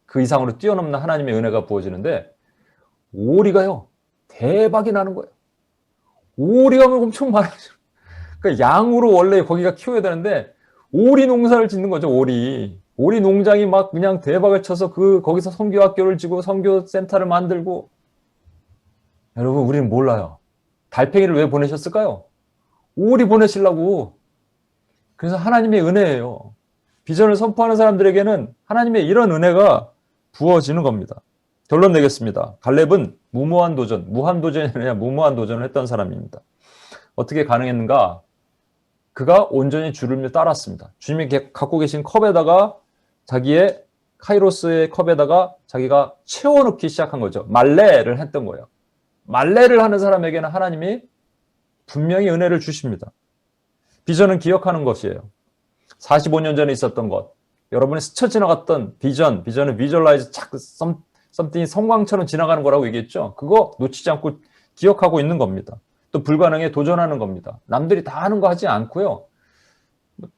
그 이상으로 뛰어넘는 하나님의 은혜가 부어지는데 오리가요. 대박이 나는 거예요. 오리가 엄청 많아요. 그러니까 양으로 원래 거기가 키워야 되는데 오리 농사를 짓는 거죠. 오리 농장이 막 그냥 대박을 쳐서 거기서 선교학교를 지고 선교센터를 만들고. 여러분, 우리는 몰라요. 달팽이를 왜 보내셨을까요? 오리 보내시려고. 그래서 하나님의 은혜예요. 비전을 선포하는 사람들에게는 하나님의 이런 은혜가 부어지는 겁니다. 결론 내겠습니다. 갈렙은 무모한 도전, 무한도전이 아니라 무모한 도전을 했던 사람입니다. 어떻게 가능했는가? 그가 온전히 주를 따랐습니다. 주님이 갖고 계신 컵에다가 자기의 카이로스의 컵에다가 자기가 채워넣기 시작한 거죠. 말레를 했던 거예요. 말레를 하는 사람에게는 하나님이 분명히 은혜를 주십니다. 비전은 기억하는 것이에요. 45년 전에 있었던 것, 여러분이 스쳐 지나갔던 비전은 비주얼라이즈 something이 성광처럼 지나가는 거라고 얘기했죠. 그거 놓치지 않고 기억하고 있는 겁니다. 또 불가능에 도전하는 겁니다. 남들이 다 하는 거 하지 않고요.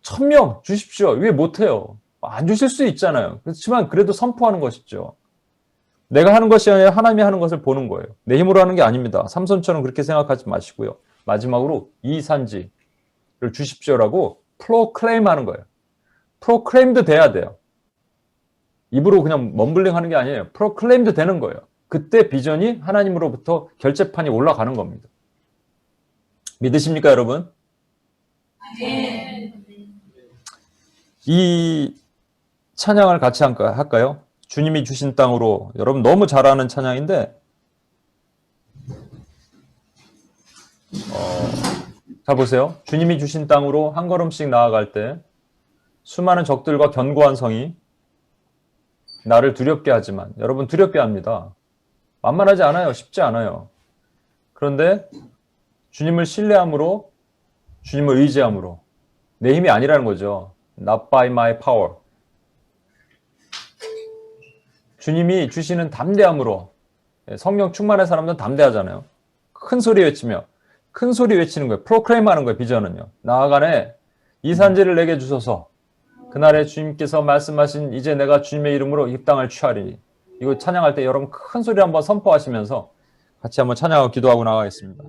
1000명 주십시오. 왜 못해요? 안 주실 수 있잖아요. 그렇지만 그래도 선포하는 것이죠. 내가 하는 것이 아니라 하나님이 하는 것을 보는 거예요. 내 힘으로 하는 게 아닙니다. 삼손처럼 그렇게 생각하지 마시고요. 마지막으로 이 산지를 주십시오라고 프로클레임 하는 거예요. 프로클레임도 돼야 돼요. 입으로 그냥 멈블링 하는 게 아니에요. 프로클레임도 되는 거예요. 그때 비전이 하나님으로부터 결제판이 올라가는 겁니다. 믿으십니까, 여러분? 네. 이 찬양을 같이 할까요? 주님이 주신 땅으로. 여러분 너무 잘 아는 찬양인데 자 보세요. 주님이 주신 땅으로 한 걸음씩 나아갈 때 수많은 적들과 견고한 성이 나를 두렵게 하지만, 여러분 두렵게 합니다. 만만하지 않아요. 쉽지 않아요. 그런데 주님을 신뢰함으로, 주님을 의지함으로, 내 힘이 아니라는 거죠. Not by my power. 주님이 주시는 담대함으로. 성령 충만한 사람들은 담대하잖아요. 큰 소리 외치며, 큰 소리 외치는 거예요. 프로클레임 하는 거예요. 비전은요. 나아가네 이 산지를 내게 주소서. 그날에 주님께서 말씀하신 이제 내가 주님의 이름으로 이 땅을 취하리니. 이거 찬양할 때 여러분 큰 소리 한번 선포하시면서 같이 한번 찬양하고 기도하고 나가겠습니다.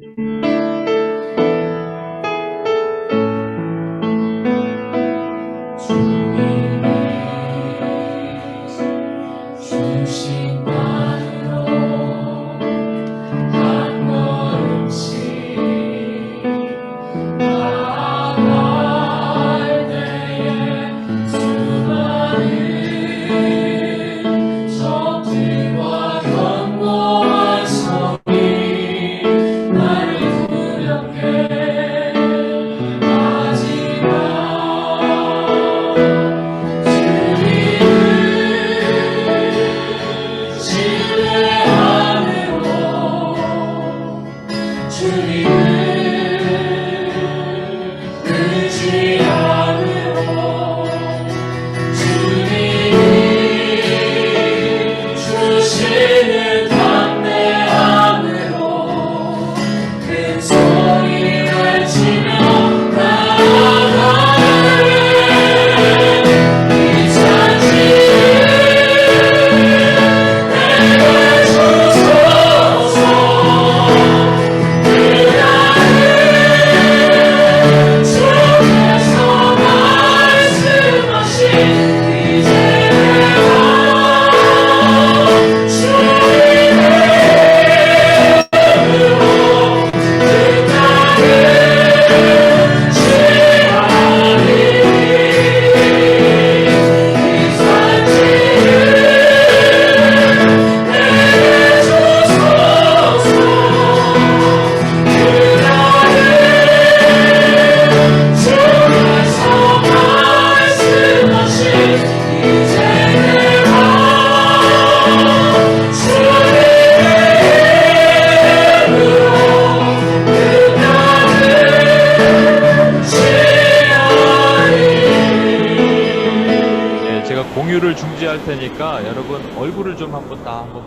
공유를 중지할 테니까 여러분 얼굴을 좀 한번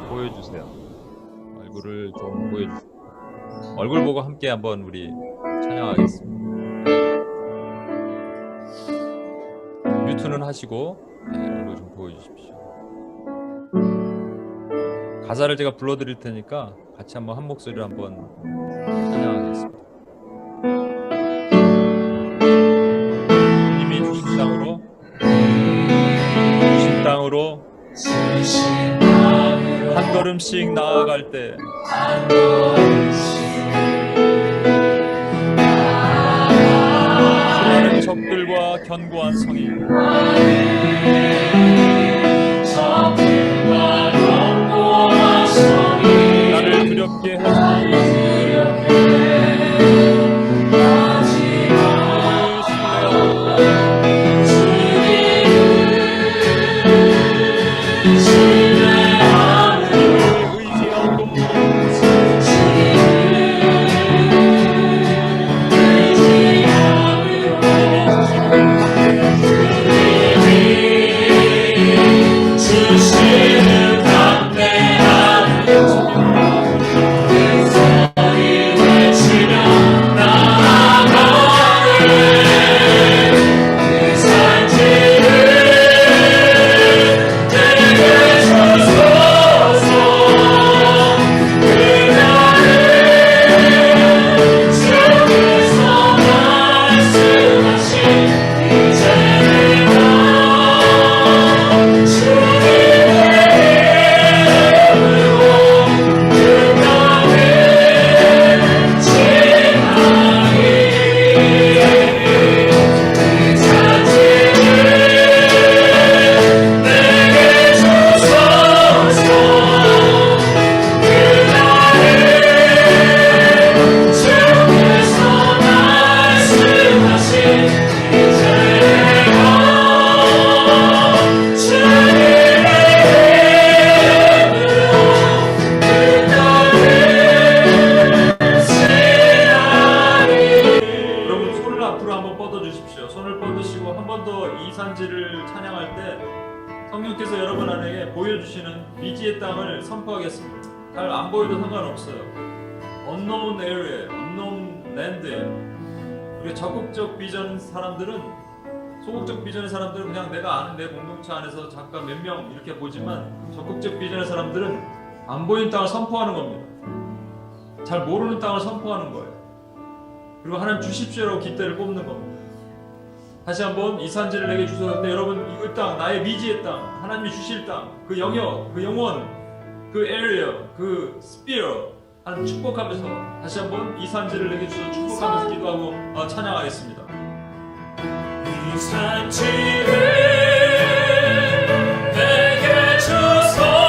보여주세요. 얼굴을 좀 보여주세요. 얼굴 보고 함께 한번 우리 찬양하겠습니다. 투는 하시고 얼굴 좀 보여주십시오. 가사를 제가 불러드릴 테니까 같이 한번 한 목소리로 한번 찬양하겠습니다. 주님이 주신 땅으로 한 걸음씩 나아갈 때 수많은 적들과 견고한 성이 나를 두렵게 하시니 이산지를 찬양할 때 성령께서 여러분 안에게 보여주시는 미지의 땅을 선포하겠습니다. 잘 안 보여도 상관없어요. unknown area, unknown land예요. 우리가 적극적 비전 사람들은, 소극적 비전의 사람들은 그냥 내가 아는 내 공동체 안에서 잠깐 몇 명 이렇게 보지만, 적극적 비전의 사람들은 안 보이는 땅을 선포하는 겁니다. 잘 모르는 땅을 선포하는 거예요. 그리고 하나님 주십시오라고 깃대를 꼽는 겁니다. 다시 한번 이 산지를 내게 주소서 때 여러분, 이 땅, 나의 미지의 땅, 하나님이 주실 땅, 그 영역, 그 영혼, 그 에리어, 그 스피어 하나님 축복하면서 다시 한번 이 산지를 내게 주소서 축복하면서 기도하고 찬양하겠습니다. 이 산지를 내게 주소서.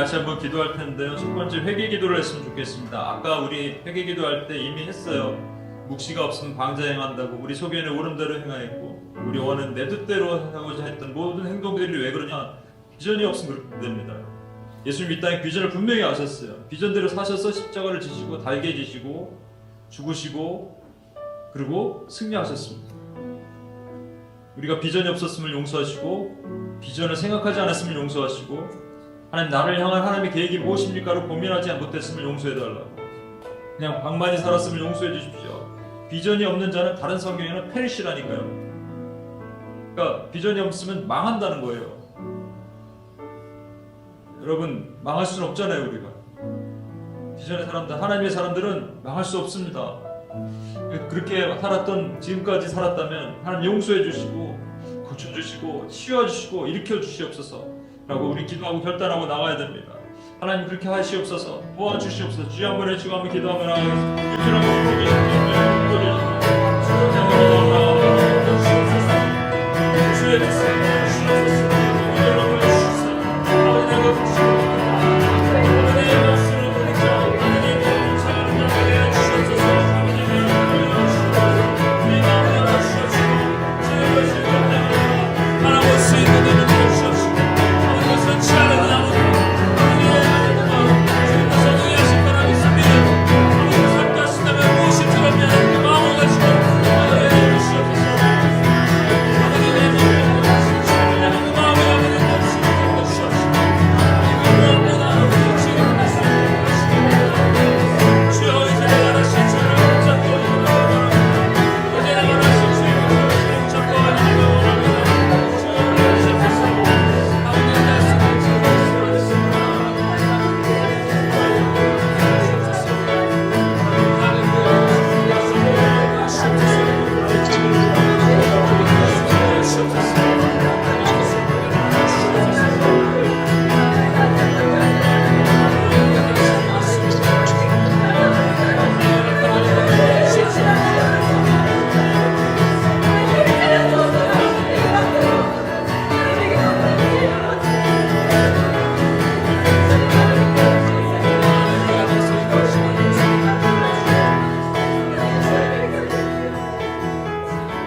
같이 한번 기도할 텐데요. 첫 번째 회개 기도를 했으면 좋겠습니다. 아까 우리 회개 기도할 때 이미 했어요. 묵시가 없으면 방자 행한다고. 우리 소견에 오름대로 행하였고 우리 원은 내 뜻대로 하고자 했던 모든 행동들이 왜 그러냐? 비전이 없으면 그렇게 됩니다. 예수님 이 땅에 비전을 분명히 아셨어요. 비전대로 사셔서 십자가를 지시고 달게 지시고 죽으시고 그리고 승리하셨습니다. 우리가 비전이 없었음을 용서하시고 비전을 생각하지 않았음을 용서하시고 하나님 나를 향한 하나님의 계획이 무엇입니까로 고민하지 못했음을 용서해달라고. 그냥 방만히 살았음을 용서해 주십시오. 비전이 없는 자는 다른 성경에는 페리시라니까요. 그러니까 비전이 없으면 망한다는 거예요. 여러분 망할 수는 없잖아요. 우리가 비전의 사람들, 하나님의 사람들은 망할 수 없습니다. 그렇게 살았던 지금까지 살았다면 하나님 용서해 주시고 고쳐주시고 치유해 주시고 일으켜 주시옵소서 라고 우리 기도하고 결단하고 나가야 됩니다. 하나님 그렇게 하시옵소서. 도와주시옵소서. 주여 한번 해주고 한번 기도하면 하겠습니다. 유튜브 한번 보여주시옵소서. 주의 뜻을 주옵소서. 여러분 주옵소서. 아버지 내가 부르시옵소서. 아버지의 말씀을 보니까 하나님의 찬양을 나가게 주옵소서. 아버지의 말씀을 주옵소서. 우리 마음을 주옵소서. 주의 것을 감당하라. 하나님 수 있는 눈을 주옵소서. 아버지 것을 취하는 나무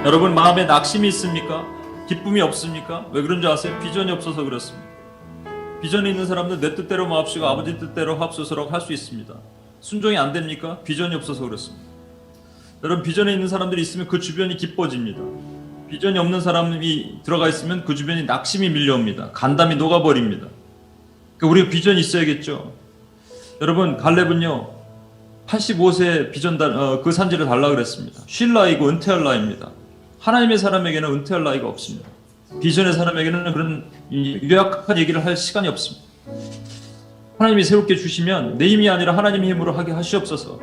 여러분 마음에 낙심이 있습니까? 기쁨이 없습니까? 왜 그런 줄 아세요? 비전이 없어서 그렇습니다. 비전이 있는 사람들 내 뜻대로 마옵시고 아버지 뜻대로 합소서라고 할 수 있습니다. 순종이 안 됩니까? 비전이 없어서 그렇습니다. 여러분 비전에 있는 사람들이 있으면 그 주변이 기뻐집니다. 비전이 없는 사람이 들어가 있으면 그 주변이 낙심이 밀려옵니다. 간담이 녹아버립니다. 그러니까 우리가 비전이 있어야겠죠. 여러분 갈렙은요 85세 비전 그 산지를 달라 그랬습니다. 쉴 나이고 은퇴할 나이입니다. 하나님의 사람에게는 은퇴할 나이가 없습니다. 비전의 사람에게는 그런 유약한 얘기를 할 시간이 없습니다. 하나님이 새롭게 주시면 내 힘이 아니라 하나님의 힘으로 하게 하시옵소서.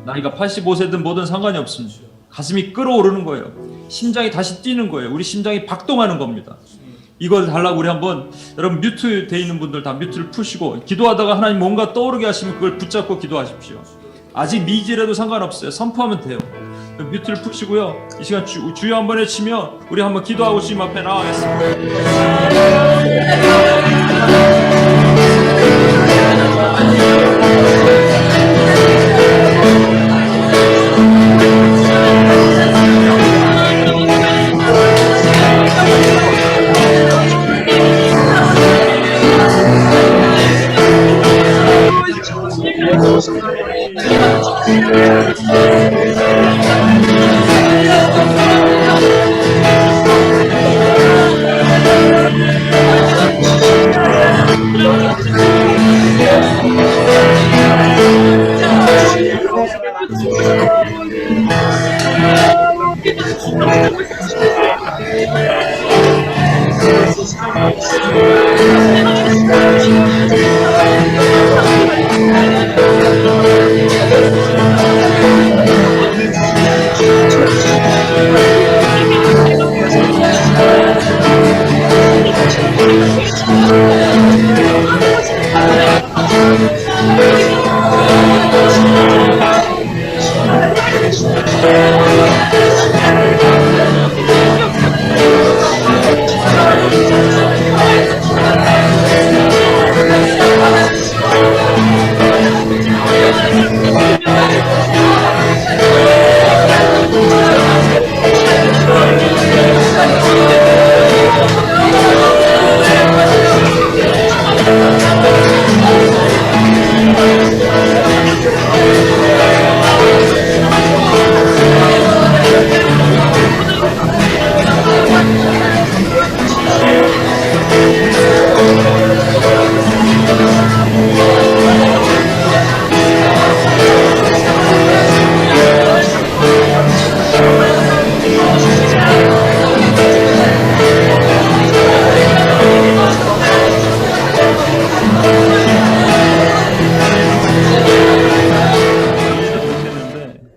나이가 85세든 뭐든 상관이 없습니다. 가슴이 끓어오르는 거예요. 심장이 다시 뛰는 거예요. 우리 심장이 박동하는 겁니다. 이걸 달라고 우리 한번 여러분 뮤트 돼 있는 분들 다 뮤트를 푸시고 기도하다가 하나님 뭔가 떠오르게 하시면 그걸 붙잡고 기도하십시오. 아직 미지라도 상관없어요. 선포하면 돼요. 뮤트를 푸시고요. 이 시간 주여 한번 외치며 우리 한번 기도하고 주님 앞에 나아가겠습니다.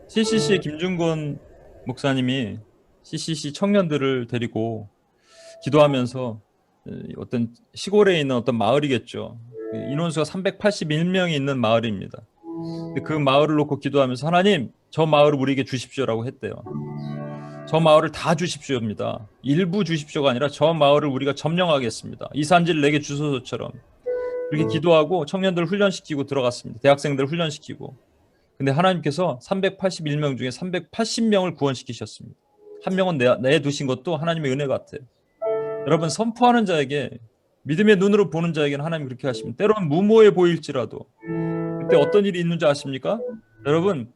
CCC 김준건 목사님이 CCC 청년들을 데리고 기도하면서 어떤 시골에 있는 어떤 마을이겠죠. 인원수가 381명이 있는 마을입니다. 근데 그 마을을 놓고 기도하면서 하나님 저 마을을 우리에게 주십시오라고 했대요. 저 마을을 다 주십시오입니다. 일부 주십시오가 아니라 저 마을을 우리가 점령하겠습니다. 이 산지를 내게 주소서처럼 그렇게 기도하고 청년들을 훈련시키고 들어갔습니다. 대학생들을 훈련시키고. 근데 하나님께서 381명 중에 380명을 구원시키셨습니다. 한 명은 내두신 것도 하나님의 은혜 같아요. 여러분 선포하는 자에게 믿음의 눈으로 보는 자에게는 하나님이 그렇게 하십니다. 때로는 무모해 보일지라도 그때 어떤 일이 있는지 아십니까? 여러분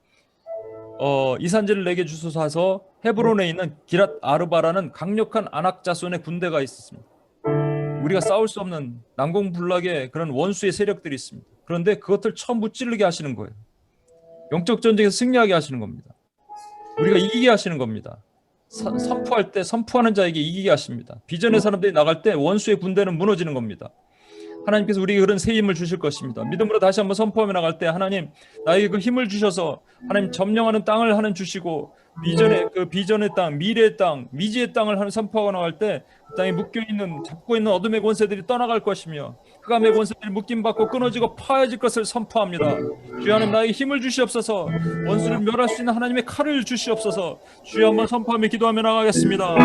이 산지를 내게 주소서 해서 헤브론에 있는 기랏 아르바라는 강력한 아낙 자손의 군대가 있었습니다. 우리가 싸울 수 없는 난공불락의 그런 원수의 세력들이 있습니다. 그런데 그것들 처음 무찌르게 하시는 거예요. 영적 전쟁에서 승리하게 하시는 겁니다. 우리가 이기게 하시는 겁니다. 선포할 때 선포하는 자에게 이기게 하십니다. 비전의 사람들이 나갈 때 원수의 군대는 무너지는 겁니다. 하나님께서 우리에게 그런 새 힘을 주실 것입니다. 믿음으로 다시 한번 선포하며 나갈 때 하나님 나에게 그 힘을 주셔서 하나님 점령하는 땅을 하나님 주시고 비전의 땅, 미래의 땅, 미지의 땅을 하나님 선포하고 나갈 때 그 땅에 묶여있는 잡고 있는 어둠의 권세들이 떠나갈 것이며 흑암의 권세들이 묶임받고 끊어지고 파여질 것을 선포합니다. 주여 하나님 나에게 힘을 주시옵소서. 원수를 멸할 수 있는 하나님의 칼을 주시옵소서. 주여 한번 선포하며 기도하며 나가겠습니다.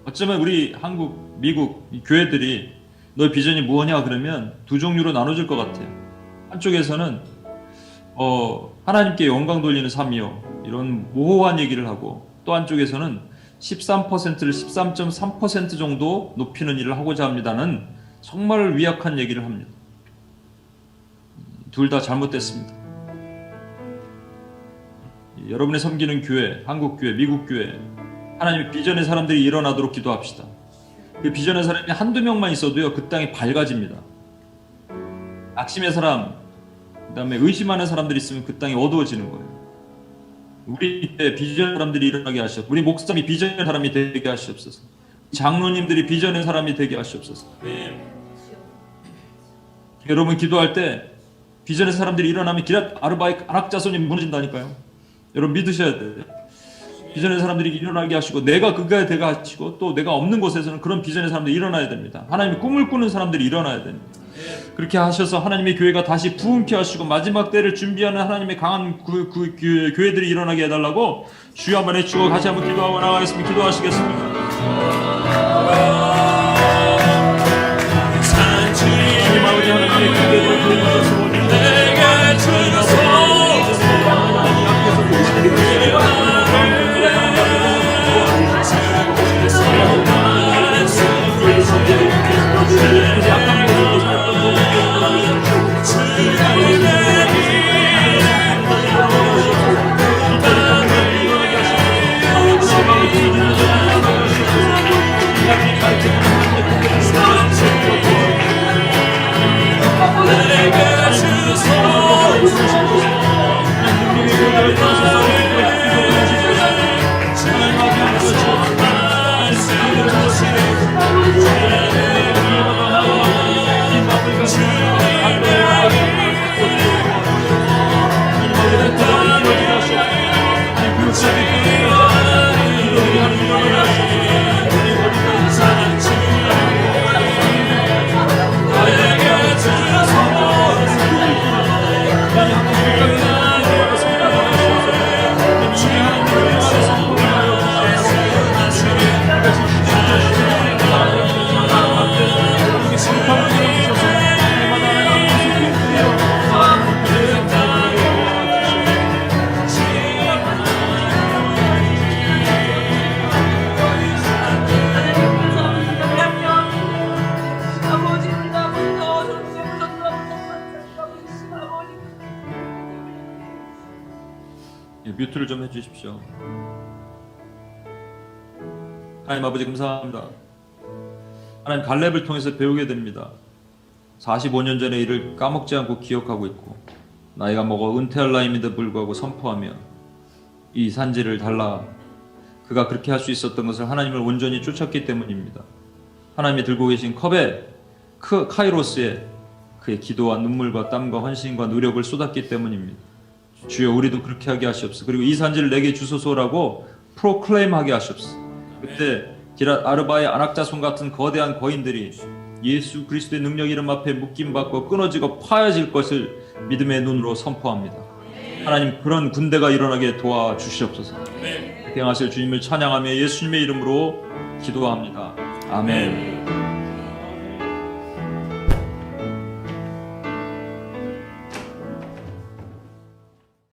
어쩌면 우리 한국, 미국 교회들이 너의 비전이 뭐냐 그러면 두 종류로 나눠질 것 같아요. 한쪽에서는 하나님께 영광 돌리는 삶이요 이런 모호한 얘기를 하고 또 한쪽에서는 13%를 13.3% 정도 높이는 일을 하고자 합니다는 정말 위약한 얘기를 합니다. 둘 다 잘못됐습니다. 여러분의 섬기는 교회, 한국 교회, 미국 교회 하나님의 비전의 사람들이 일어나도록 기도합시다. 그 비전의 사람이 한두 명만 있어도요 그 땅이 밝아집니다. 악심의 사람, 그 다음에 의심하는 사람들이 있으면 그 땅이 어두워지는 거예요. 우리 때 비전의 사람들이 일어나게 하시옵소서. 우리 목사님이 비전의 사람이 되게 하시옵소서. 장로님들이 비전의 사람이 되게 하시옵소서. 여러분 기도할 때 비전의 사람들이 일어나면 기랏 아르바의 아낙 자손이 무너진다니까요. 여러분 믿으셔야 돼요. 비전의 사람들이 일어나게 하시고 내가 그가 되게 하시고 또 내가 없는 곳에서는 그런 비전의 사람들이 일어나야 됩니다. 하나님의 꿈을 꾸는 사람들이 일어나야 됩니다. 그렇게 하셔서 하나님의 교회가 다시 부흥케 하시고 마지막 때를 준비하는 하나님의 강한 교회들이 일어나게 해달라고 주여 한번 해주고 다시 한번 기도하고 나가겠습니다. 기도하시겠습니다. 하나님 아버지 하나님의 교회를 부르셔서 내게 주셔서 뮤트를 좀 해주십시오. 하나님 아버지 감사합니다. 하나님 갈렙을 통해서 배우게 됩니다. 45년 전의 일을 까먹지 않고 기억하고 있고 나이가 먹어 은퇴할 나이임에도 불구하고 선포하며 이 산지를 달라 그가 그렇게 할 수 있었던 것을 하나님을 온전히 쫓았기 때문입니다. 하나님이 들고 계신 컵에 카이로스에 그의 기도와 눈물과 땀과 헌신과 노력을 쏟았기 때문입니다. 주여 우리도 그렇게 하게 하시옵소서. 그리고 이 산지를 내게 주소서라고 프로클레임하게 하시옵소서. 그때 아르바의 안악자손 같은 거대한 거인들이 예수 그리스도의 능력 이름 앞에 묶임받고 끊어지고 파여질 것을 믿음의 눈으로 선포합니다. 하나님 그런 군대가 일어나게 도와주시옵소서. 행하실 주님을 찬양하며 예수님의 이름으로 기도합니다. 아멘.